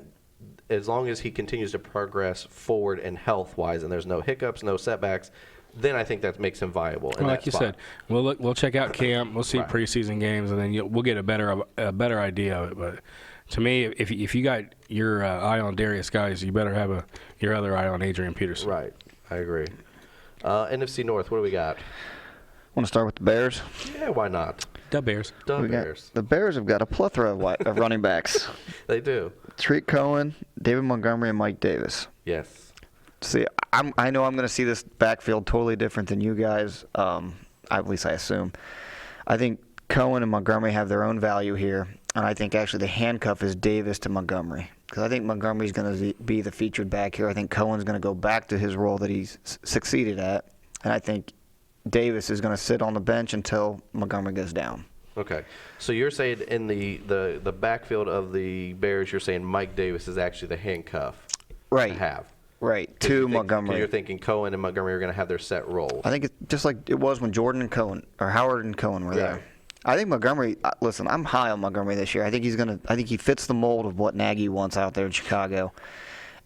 as long as he continues to progress forward and health-wise and there's no hiccups, no setbacks, then I think that makes him viable. Well, like you said, we'll check out camp, we'll see preseason games, and then we'll get a better idea of it. But to me, if you got your eye on Darius Geis, you better have your other eye on Adrian Peterson. Right. I agree. NFC North, what do we got? Want to start with the Bears? Yeah, why not? The Bears. The Bears have got a plethora of running backs. They do. Tariq Cohen, David Montgomery, and Mike Davis. Yes. See, I know I'm going to see this backfield totally different than you guys, at least I assume. I think Cohen and Montgomery have their own value here, and I think actually the handcuff is Davis to Montgomery because I think Montgomery's going to be the featured back here. I think Cohen's going to go back to his role that he's succeeded at, and I think Davis is going to sit on the bench until Montgomery goes down. Okay. So you're saying in the backfield of the Bears, you're saying Mike Davis is actually the handcuff to have. Right, to Montgomery. You're thinking Cohen and Montgomery are going to have their set roles. I think it's just like it was when Jordan and Cohen, or Howard and Cohen were there. I think Montgomery, listen, I'm high on Montgomery this year. I think he fits the mold of what Nagy wants out there in Chicago.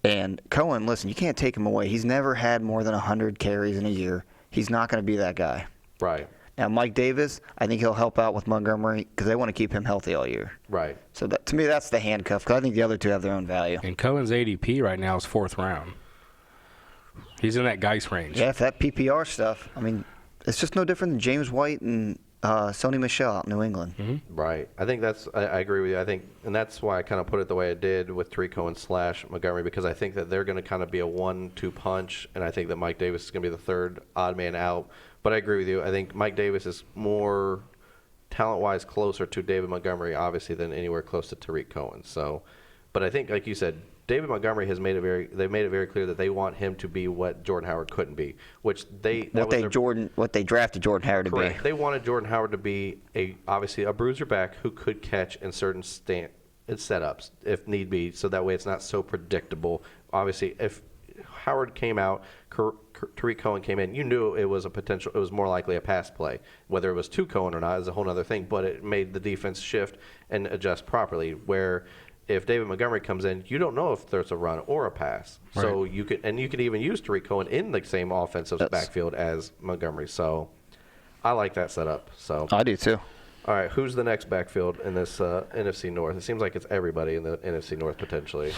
And Cohen, listen, you can't take him away. He's never had more than 100 carries in a year. He's not going to be that guy. Right. Now, Mike Davis, I think he'll help out with Montgomery because they want to keep him healthy all year. Right. So to me, that's the handcuff because I think the other two have their own value. And Cohen's ADP right now is 4th round. He's in that Geis range. Yeah, if that PPR stuff, I mean, it's just no different than James White and Sony Michel out in New England. Mm-hmm. Right. I think I agree with you. I think, and that's why I kind of put it the way I did with Tariq Cohen / Montgomery because I think that they're going to kind of be a 1-2 punch, and I think that Mike Davis is going to be the third odd man out. But I agree with you. I think Mike Davis is more talent-wise closer to David Montgomery, obviously, than anywhere close to Tariq Cohen. So, but I think, like you said, David Montgomery has made it very clear that they want him to be what Jordan Howard couldn't be, which what they drafted Jordan Howard to be. They wanted Jordan Howard to be obviously a bruiser back who could catch in certain setups if need be, so that way it's not so predictable. Obviously, if Howard came out, Tariq Cohen came in, you knew it was more likely a pass play. Whether it was to Cohen or not is a whole other thing, but it made the defense shift and adjust properly. Where if David Montgomery comes in, you don't know if there's a run or a pass. Right. So you could even use Tariq Cohen in the same offensive backfield as Montgomery. So I like that setup. So I do too. All right, who's the next backfield in this NFC North? It seems like it's everybody in the NFC North potentially.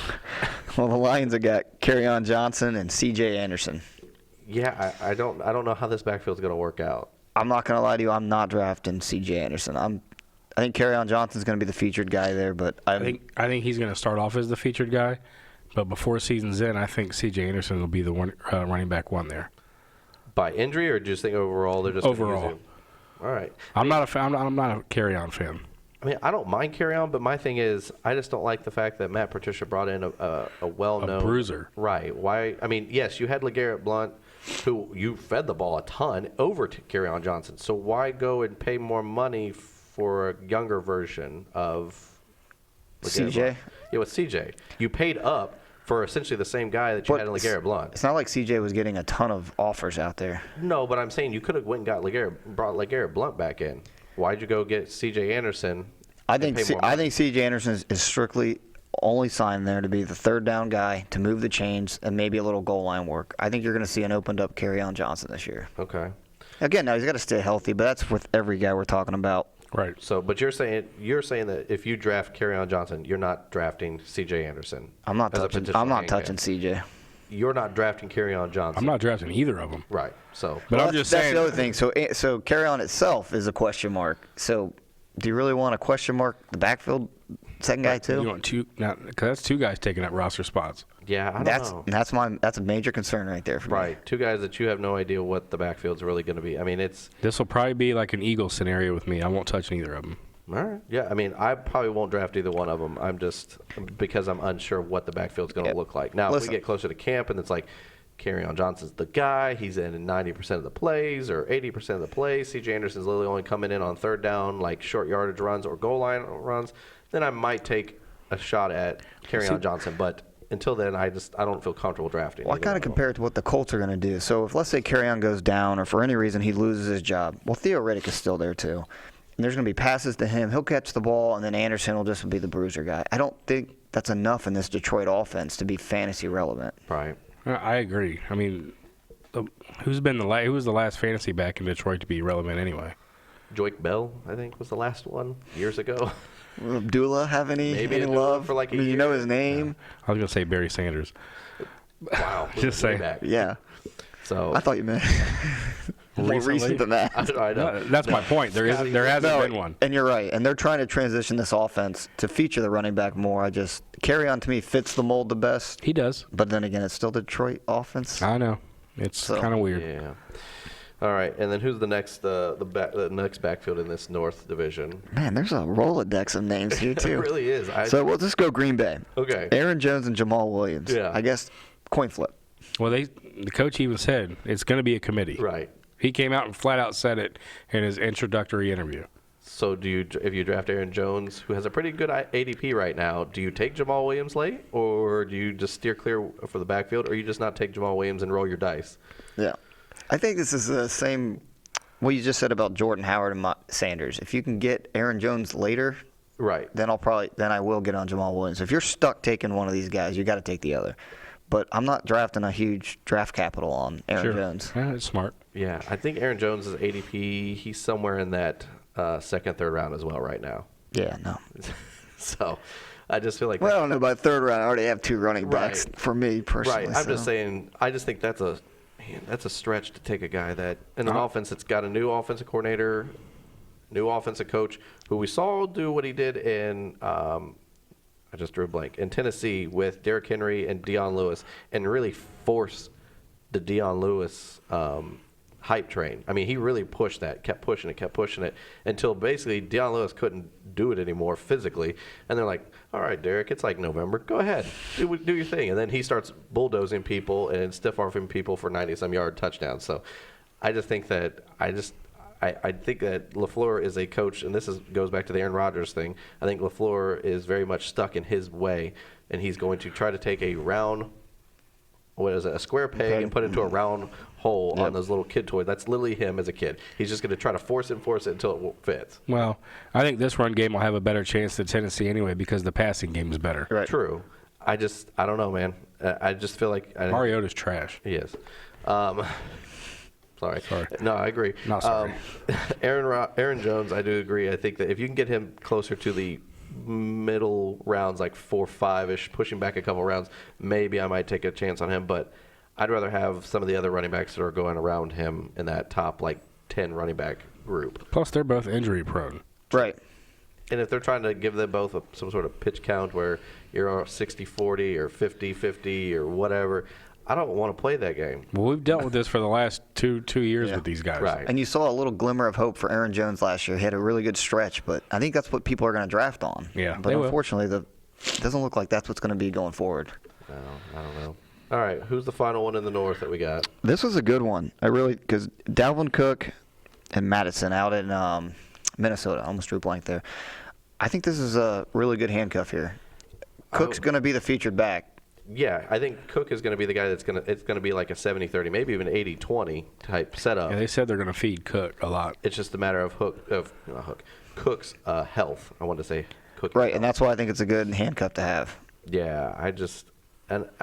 Well, the Lions have got Kerryon Johnson and C.J. Anderson. Yeah, I don't know how this backfield's going to work out. I'm not going to lie to you. I'm not drafting C.J. Anderson. I think Kerryon Johnson's going to be the featured guy there, but I think he's going to start off as the featured guy, but before season's in, I think C.J. Anderson will be the one running back one there. By injury, or just think overall they're just overall? All right. I'm not a Kerryon fan. I mean, I don't mind Kerryon, but my thing is, I just don't like the fact that Matt Patricia brought in a well-known bruiser. Right? Why? I mean, yes, you had LeGarrette Blount, who you fed the ball a ton over to Kerryon Johnson. So why go and pay more money for a younger version of LeGarrette CJ? Blount? Yeah, with CJ, you paid up for essentially the same guy that you had in LeGarrette Blount. It's not like CJ was getting a ton of offers out there. No, but I'm saying you could have went and brought LeGarrette Blount back in. Why'd you go get C.J. Anderson? I think C.J. Anderson is strictly only signed there to be the third down guy, to move the chains, and maybe a little goal line work. I think you're going to see an opened up Kerryon Johnson this year. Okay. Again, now he's got to stay healthy, but that's with every guy we're talking about. Right. So, but you're saying that if you draft Kerryon Johnson, you're not drafting C.J. Anderson. I'm not touching CJ. You're not drafting Kerryon Johnson. I'm not drafting either of them. Right. So, But I'm just saying. That's the other thing. So Kerryon itself is a question mark. So do you really want to question mark the backfield second guy too? You want two? Because that's two guys taking up roster spots. yeah, I don't know. That's a major concern right there for me. Right. Two guys that you have no idea what the backfield's really going to be. I mean, it's This will probably be like an Eagle scenario with me. I won't touch either of them. all right. Yeah, I mean, I probably won't draft either one of them. I'm just because I'm unsure what the backfield's going to look like. Now, if we get closer to camp and it's like Kerryon Johnson's the guy, he's in 90% of the plays or 80% of the plays. C.J. Anderson's literally only coming in on third down, like short yardage runs or goal line runs. Then I might take a shot at Kerryon Johnson. But until then, I don't feel comfortable drafting. Well, I kind of compare it to what the Colts are going to do. So if, let's say, Kerryon goes down or for any reason he loses his job, well, Theo Riddick is still there too. And there's going to be passes to him. He'll catch the ball, and then Anderson will just be the bruiser guy. I don't think that's enough in this Detroit offense to be fantasy relevant. Right. I agree. I mean, who was the last fantasy back in Detroit to be relevant anyway? Joik Bell, I think, was the last one years ago. Will Abdullah have any love? for like a I mean, year. you know his name? I was going to say Barry Sanders. Wow. Just way say. back. Yeah. So I thought you meant more Recently? recent than that. I know. That's my point. There hasn't been one. And you're right. And they're trying to transition this offense to feature the running back more. Kerryon to me fits the mold the best. He does. But then again, it's still Detroit offense. I know. It's kind of weird. Yeah. All right, and then who's the next the next backfield in this North Division? Man, there's a Rolodex of names here too. It really is. So we'll just go Green Bay. Okay. Aaron Jones and Jamal Williams. Yeah. I guess coin flip. Well, the coach even said it's going to be a committee. Right. He came out and flat out said it in his introductory interview. So if you draft Aaron Jones, who has a pretty good ADP right now, do you take Jamal Williams late, or do you just steer clear for the backfield, or you just not take Jamal Williams and roll your dice? Yeah. I think this is the same what you just said about Jordan Howard and Sanders. If you can get Aaron Jones later, right, then I will get on Jamal Williams. If you're stuck taking one of these guys, you got to take the other. But I'm not drafting a huge draft capital on Aaron Jones. Yeah, it's smart. Yeah, I think Aaron Jones' ADP, he's somewhere in that second, third round as well right now. Yeah, no. So I just feel like I don't know. By third round, I already have two running backs for me personally. Right. I'm just saying. I just think that's a stretch to take a guy that in an offense that's got a new offensive coordinator, new offensive coach, who we saw do what he did in. I just drew a blank in Tennessee with Derrick Henry and Deion Lewis, and really force the Deion Lewis hype train. I mean, he really pushed that, kept pushing it until basically Deion Lewis couldn't do it anymore physically. And they're like, all right, Derrick, it's like November. Go ahead. Do your thing. And then he starts bulldozing people and stiff-arming people for 90-some-yard touchdowns. So I just think that I think that LaFleur is a coach, and goes back to the Aaron Rodgers thing. I think LaFleur is very much stuck in his way, and he's going to try to take a square peg and put it into a round hole on those little kid toys. That's literally him as a kid. He's just going to try to force it until it fits. Well, I think this run game will have a better chance than Tennessee anyway because the passing game is better. Right. True. I don't know, man. I just feel like Mariota's trash. He is. Sorry. No, I agree. Not sorry. Aaron Jones, I do agree. I think that if you can get him closer to the middle rounds, like 4-5-ish, pushing back a couple rounds, maybe I might take a chance on him. But I'd rather have some of the other running backs that are going around him in that top, 10 running back group. Plus, they're both injury prone. Right. And if they're trying to give them both some sort of pitch count where you're 60-40 or 50-50 or whatever, I don't want to play that game. Well, we've dealt with this for the last two years with these guys. Right. And you saw a little glimmer of hope for Aaron Jones last year. He had a really good stretch, but I think that's what people are going to draft on. Yeah, But they will. unfortunately, it doesn't look like that's what's going to be going forward. No, I don't know. All right, who's the final one in the North that we got? This was a good one. Because Dalvin Cook and Madison out in Minnesota. I almost drew a blank there. I think this is a really good handcuff here. Cook's going to be the featured back. Yeah, I think Cook is going to be the guy it's going to be like a 70-30, maybe even 80-20 type setup. Yeah, they said they're going to feed Cook a lot. It's just a matter of Cook's health. I wanted to say Cook. Right, and that's why I think it's a good handcuff to have. Yeah,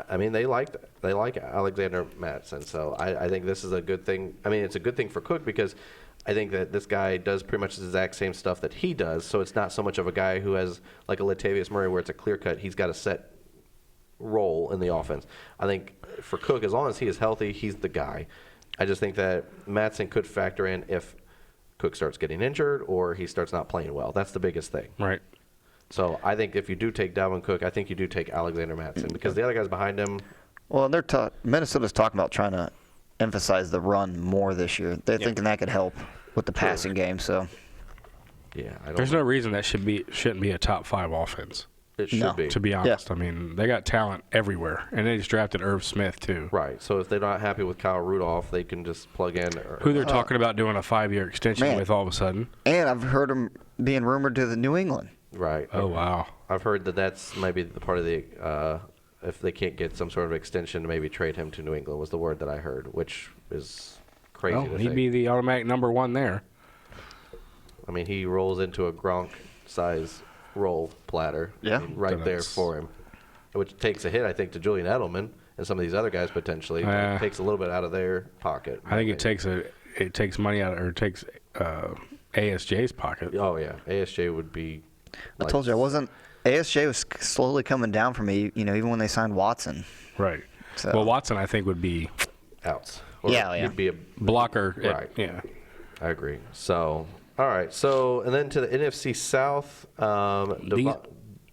I mean they like Alexander Mattison, so I think this is a good thing. I mean, it's a good thing for Cook because I think that this guy does pretty much the exact same stuff that he does, so it's not so much of a guy who has like a Latavius Murray where it's a clear cut. He's got a set role in the offense. I think for Cook, as long as he is healthy, he's the guy. I just think that Mattison could factor in if Cook starts getting injured or he starts not playing well. That's the biggest thing. Right. So I think if you do take Dalvin Cook, I think you do take Alexander Mattison because the other guys behind him. Well, Minnesota's talking about trying to emphasize the run more this year. They're thinking that could help with the passing game. So Yeah, There's no reason that shouldn't be a top 5 offense. It should be. To be honest, I mean, they got talent everywhere, and they just drafted Irv Smith too. Right. So if they're not happy with Kyle Rudolph, they can just plug in. Who they're talking about doing a 5-year extension with all of a sudden. And I've heard him being rumored to the New England. Right. Oh wow. I've heard that's maybe the part of the if they can't get some sort of extension to maybe trade him to New England was the word that I heard, which is crazy. Well, to he'd think. be the automatic number 1 there. I mean, he rolls into a Gronk size roll platter. Yeah. I mean, right there for him, which takes a hit, I think, to Julian Edelman and some of these other guys potentially. But it takes a little bit out of their pocket. I think it takes money out, or it takes ASJ's pocket. Oh yeah, ASJ would be. I told you ASJ was slowly coming down for me, even when they signed Watson. Right. So. Well, Watson, I think, would be outs. Or yeah. He'd be a blocker. Right. Yeah. I agree. So, all right. So, and then to the NFC South. I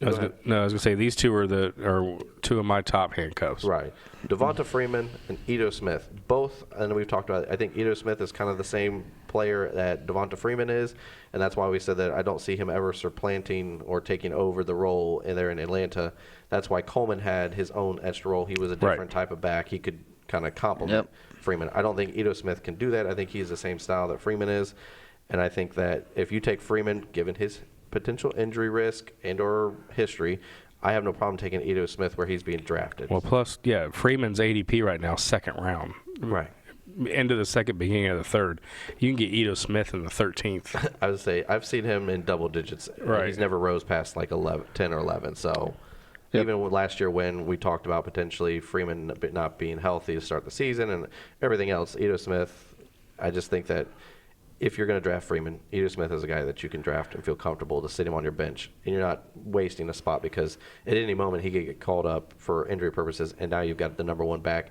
was gonna say these two are two of my top handcuffs. Right. Devonta Freeman and Ito Smith. Both, and we've talked about it, I think Ito Smith is kind of the same player that Devonta Freeman is, and that's why we said that I don't see him ever supplanting or taking over the role in Atlanta. That's why Coleman had his own extra role. He was a different type of back. He could kind of complement Freeman. I don't think Ito Smith can do that. I think he's the same style that Freeman is, and I think that if you take Freeman, given his potential injury risk and or history, I have no problem taking Ito Smith where he's being drafted. Well, plus, Freeman's ADP right now, 2nd round. Right. End of the 2nd, beginning of the 3rd. You can get Ito Smith in the 13th. I would say I've seen him in double digits. Right. He's never rose past like 10 or 11. So even with last year when we talked about potentially Freeman not being healthy to start the season and everything else, Ito Smith, I just think that if you're going to draft Freeman, Ito Smith is a guy that you can draft and feel comfortable to sit him on your bench. And you're not wasting a spot because at any moment he could get called up for injury purposes, and now you've got the number 1 back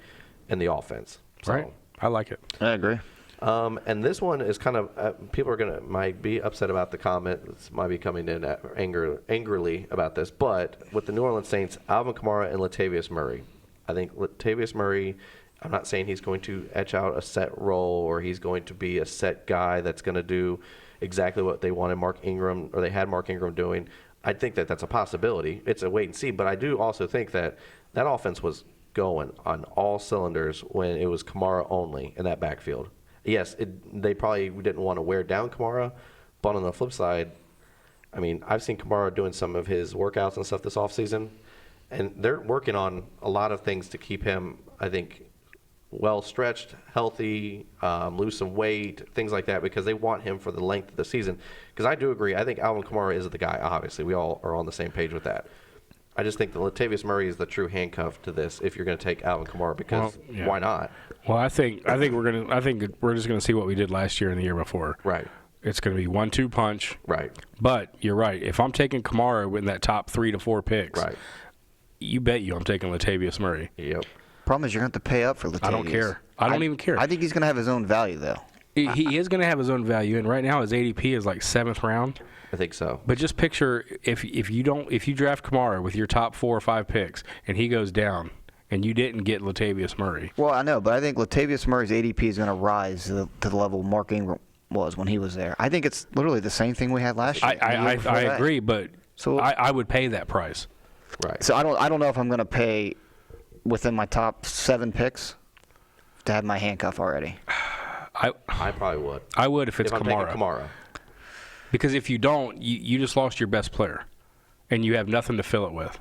in the offense. So, right. I like it. I agree. And this one is kind of people might be upset about the comments, might be coming in angrily about this, but with the New Orleans Saints, Alvin Kamara and Latavius Murray. I think Latavius Murray, I'm not saying he's going to etch out a set role or he's going to be a set guy that's going to do exactly what they wanted Mark Ingram or they had Mark Ingram doing. I think that that's a possibility. It's a wait and see, but I do also think that offense was going on all cylinders when it was Kamara only in that backfield. Yes, they probably didn't want to wear down Kamara, but on the flip side, I mean, I've seen Kamara doing some of his workouts and stuff this offseason, and they're working on a lot of things to keep him, I think, well-stretched, healthy, lose some weight, things like that, because they want him for the length of the season. Because I do agree. I think Alvin Kamara is the guy, obviously. We all are on the same page with that. I just think that Latavius Murray is the true handcuff to this if you're going to take Alvin Kamara because why not? Well, I think we're just gonna see what we did last year and the year before. Right. It's going to be 1-2 punch. Right. But you're right. If I'm taking Kamara in that top 3 to 4 picks, right, you bet I'm taking Latavius Murray. Yep. Problem is you're going to have to pay up for Latavius. I don't care. I don't even care. I think he's going to have his own value, though. He is going to have his own value, and right now his ADP is like 7th round. I think so. But just picture if you draft Kamara with your top 4 or 5 picks, and he goes down, and you didn't get Latavius Murray. Well, I know, but I think Latavius Murray's ADP is going to rise to the level Mark Ingram was when he was there. I think it's literally the same thing we had last year. I agree, but So I would pay that price. Right. So I don't know if I'm going to pay within my top 7 picks to have my handcuff already. I probably would. I would if it's I'm taking Kamara. Kamara. Because if you don't, you just lost your best player, and you have nothing to fill it with.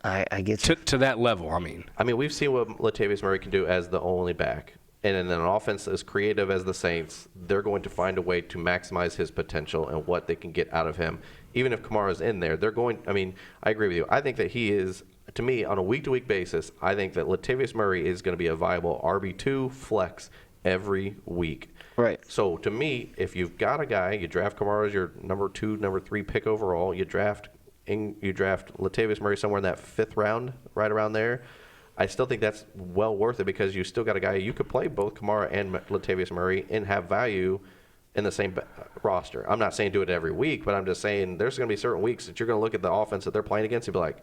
I get you. To that level, I mean. I mean, we've seen what Latavius Murray can do as the only back. And in an offense as creative as the Saints, they're going to find a way to maximize his potential and what they can get out of him. Even if Kamara's in there, they're going – I mean, I agree with you. I think that he is – to me, on a week-to-week basis, I think that Latavius Murray is going to be a viable RB2 flex every week. Right. So, to me, if you've got a guy, you draft Kamara as your number 2, number 3 pick overall, you draft Latavius Murray somewhere in that 5th round, right around there, I still think that's well worth it because you still got a guy you could play both Kamara and Latavius Murray and have value in the same roster. I'm not saying do it every week, but I'm just saying there's going to be certain weeks that you're going to look at the offense that they're playing against and be like,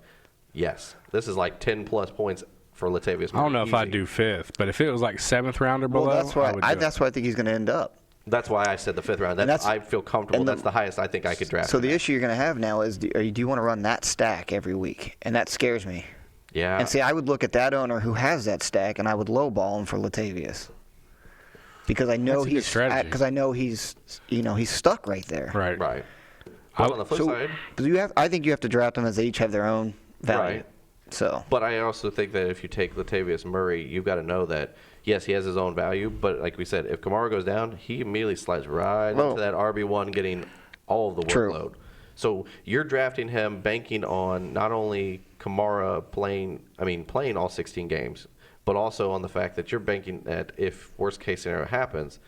yes, this is like 10-plus points for Latavius Murray. I don't know if I'd do 5th, but if it was like 7th round or below, Well, that's why I would do it. that's where I think he's going to end up. That's why I said the 5th round. I feel comfortable. That's the highest I think I could draft. So the issue you're going to have now is do you want to run that stack every week? And that scares me. Yeah. And see, I would look at that owner who has that stack, and I would lowball him for Latavius, because I know That's a good strategy. he's stuck right there. Right. Right. Well, on the flip side. But I think you have to draft them as they each have their own value. Right. So. But I also think that if you take Latavius Murray, you've got to know that, yes, he has his own value, but like we said, if Kamara goes down, he immediately slides right into that RB1 getting all of the workload. True. So you're drafting him banking on not only Kamara playing all 16 games, but also on the fact that you're banking that if worst case scenario happens,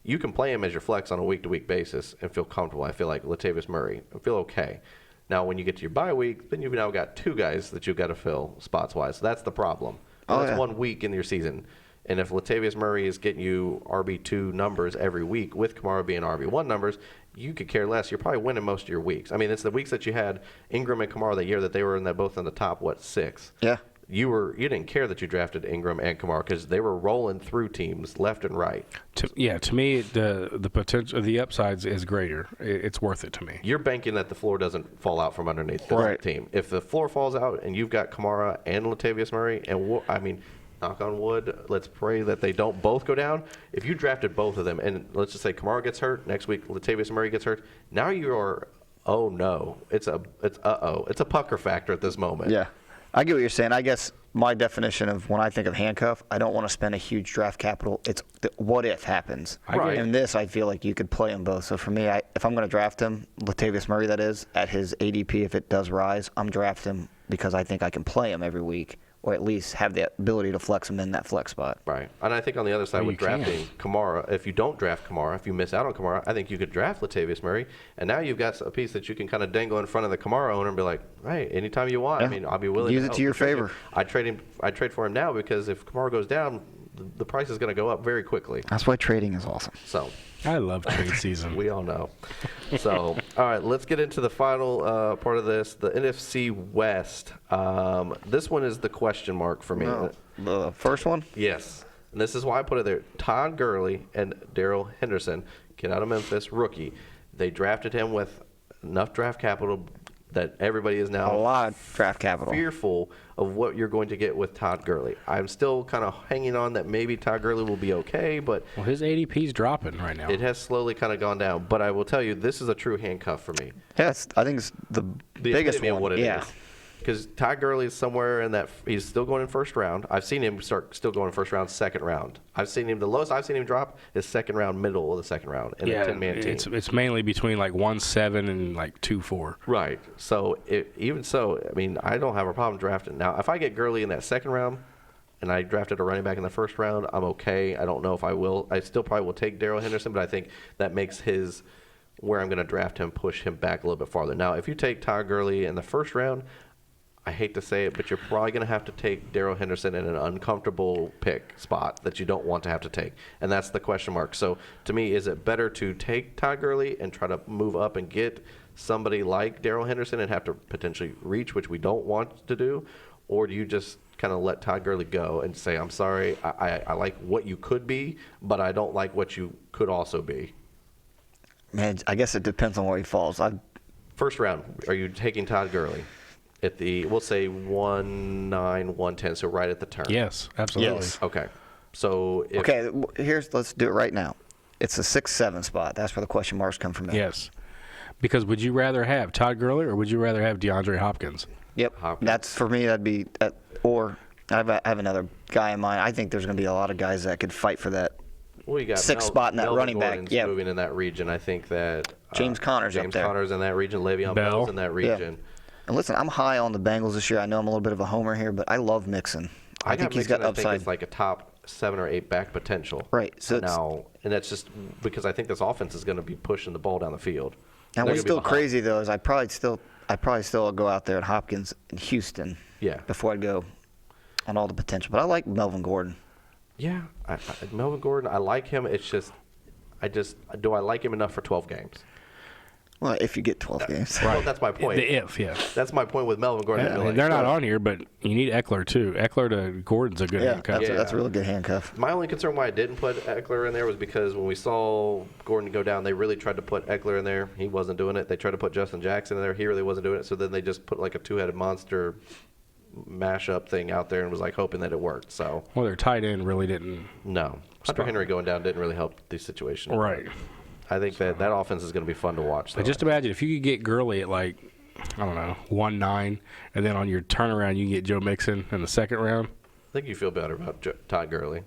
you can play him as your flex on a week-to-week basis and feel comfortable. I feel like Latavius Murray, I feel okay. Now, when you get to your bye week, then you've now got 2 guys that you've got to fill spots-wise. So that's the problem. That's 1 week in your season. And if Latavius Murray is getting you RB2 numbers every week with Kamara being RB1 numbers, you could care less. You're probably winning most of your weeks. I mean, it's the weeks that you had Ingram and Kamara that year that they were both in the top, 6? Yeah. You didn't care that you drafted Ingram and Kamara because they were rolling through teams left and right. To me, the potential, the upsides is greater. It's worth it to me. You're banking that the floor doesn't fall out from underneath the team. If the floor falls out and you've got Kamara and Latavius Murray, and knock on wood, let's pray that they don't both go down. If you drafted both of them, and let's just say Kamara gets hurt, next week Latavius Murray gets hurt, now you are, oh no, it's a pucker factor at this moment. Yeah. I get what you're saying. I guess my definition of when I think of handcuff, I don't want to spend a huge draft capital. It's what if happens. Right. And this, I feel like you could play them both. So for me, if I'm going to draft him, Latavius Murray, that is, at his ADP, if it does rise, I'm drafting him because I think I can play him every week, or at least have the ability to flex him in that flex spot. Right. And I think on the other side with drafting Kamara, if you don't draft Kamara, if you miss out on Kamara, I think you could draft Latavius Murray, and now you've got a piece that you can kind of dangle in front of the Kamara owner and be like, hey, anytime you want, Yeah. I'll be willing Use to it help. to your favor. I trade for him now because if Kamara goes down, the price is going to go up very quickly. That's why trading is awesome. So I love trade season. we all know. So, all right, let's get into the final part of this, the NFC West. This one is the question mark for me. The first one? Yes. And this is why I put it there. Todd Gurley and Darrell Henderson, kid out of Memphis, rookie. They drafted him with enough draft capital that everybody is now A lot of draft capital. fearful of what you're going to get with Todd Gurley. I'm still kind of hanging on that maybe Todd Gurley will be okay, but Well, his ADP's dropping right now. it has slowly kind of gone down. But I will tell you, this is a true handcuff for me. Yes, I think it's the biggest epitome one. of what it yeah. is. Because Todd Gurley is somewhere in that he's still going in first round. I've seen him still going first round, second round. I've seen him, the lowest I've seen him drop is second round, middle of the second round in a 10-man team. It's mainly between like 1-7 and like 2-4. Right. So even so, I mean, I don't have a problem drafting. Now, if I get Gurley in that second round and I drafted a running back in the first round, I'm okay. I don't know if I will. I still probably will take Darrell Henderson, but I think that makes where I'm going to draft him push him back a little bit farther. Now, if you take Todd Gurley in the first round, I hate to say it, but you're probably going to have to take Darrell Henderson in an uncomfortable pick spot that you don't want to have to take. And that's the question mark. So, to me, is it better to take Todd Gurley and try to move up and get somebody like Darrell Henderson and have to potentially reach, which we don't want to do? Or do you just kind of let Todd Gurley go and say, I'm sorry, I like what you could be, but I don't like what you could also be? Man, I guess it depends on where he falls. First round, are you taking Todd Gurley at the, we'll say 1-9, 110, so right at the turn? Yes, absolutely. Yes. Okay. So if, Okay, let's do it right now. It's a 6-7 spot. That's where the question marks come from. Yes. Because would you rather have Todd Gurley or would you rather have DeAndre Hopkins? Yep. Hopkins. That's for me. That'd be or I have another guy in mind. I think there's going to be a lot of guys that could fight for that. well, you got sixth spot in that Melvin running back, Gordon's yeah. moving in that region. I think that James Conner's up James there. Conner's in that region. Le'Veon Bell. Bell's in that region. And listen, I'm high on the Bengals this year. I know I'm a little bit of a homer here, but I love Mixon. I think he's got Mixon, upside. I think it's like a top 7 or 8 back potential. Right, so it's- now, and that's just because I think this offense is going to be pushing the ball down the field. Now They're what's gonna be still behind. crazy though is I probably still go out there at Hopkins and Houston. Yeah. Before I go on all the potential, but I like Melvin Gordon. Yeah, Melvin Gordon, I like him. It's just, do I like him enough for 12 games? Well, if you get 12 games. Well, that's my point. The if, yeah. That's my point with Melvin Gordon. Yeah, I'd be like, they're not on here, but you need Eckler too. Eckler to Gordon's a good Yeah, handcuff. that's a really good handcuff. My only concern why I didn't put Eckler in there was because when we saw Gordon go down, they really tried to put Eckler in there. He wasn't doing it. They tried to put Justin Jackson in there. He really wasn't doing it. So then they just put like a two-headed monster mashup thing out there and was like hoping that it worked. So Well, their tight end really didn't. no, Hunter Henry going down didn't really help the situation. Right. I think that offense is going to be fun to watch. But just imagine if you could get Gurley at like, I don't know, 1-9, and then on your turnaround you can get Joe Mixon in the second round. I think you feel better about Todd Gurley.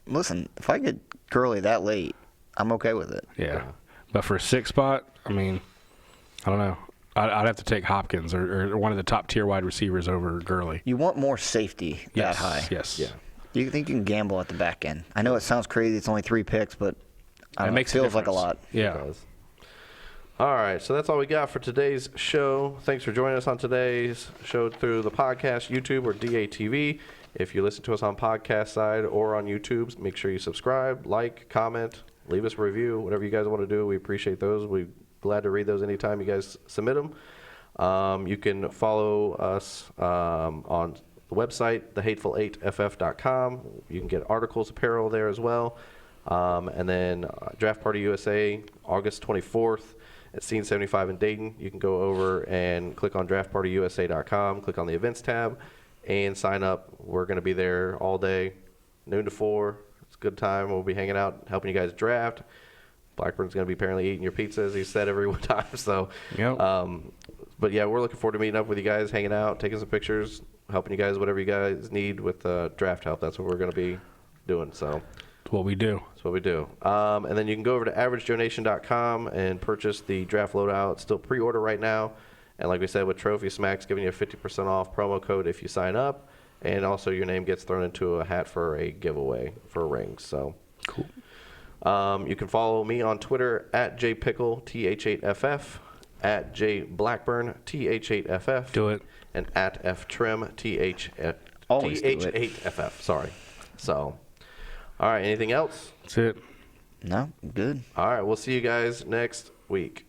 Listen, if I get Gurley that late, I'm okay with it. Yeah. But for a 6 spot, I mean, I don't know. I'd have to take Hopkins or one of the top tier wide receivers over Gurley. You want more safety Yes. that high. Yes. Yeah. You think you can gamble at the back end. I know it sounds crazy. It's only 3 picks, but I don't know, it makes a feels like a difference. lot. Yeah. It does. All right, so that's all we got for today's show. Thanks for joining us on today's show through the podcast, YouTube, or DATV. If you listen to us on podcast side or on YouTube, make sure you subscribe, like, comment, leave us a review, whatever you guys want to do. We appreciate those. We're glad to read those anytime you guys submit them. You can follow us on the website, thehateful8ff.com. You can get articles, apparel there as well. And then Draft Party USA, August 24th at Scene 75 in Dayton. You can go over and click on draftpartyusa.com, click on the events tab, and sign up. We're going to be there all day, noon to 4. It's a good time. We'll be hanging out, helping you guys draft. Blackburn's going to be apparently eating your pizza, as he said, every time. So, Yep. but yeah, we're looking forward to meeting up with you guys, hanging out, taking some pictures, helping you guys, whatever you guys need with draft help. That's what we're going to be doing. So That's what we do. that's what we do. And then you can go over to averagejonation.com and purchase the draft loadout. It's still pre-order right now. And like we said, with Trophy Smacks giving you a 50% off promo code if you sign up. And also your name gets thrown into a hat for a giveaway for rings. So Cool. you can follow me on Twitter at jpickle, TH8FF, at jblackburn, TH8FF. Do it. And at ftrim, Always do it. TH8FF. Sorry. So, all right, anything else? That's it. No, good. All right, we'll see you guys next week.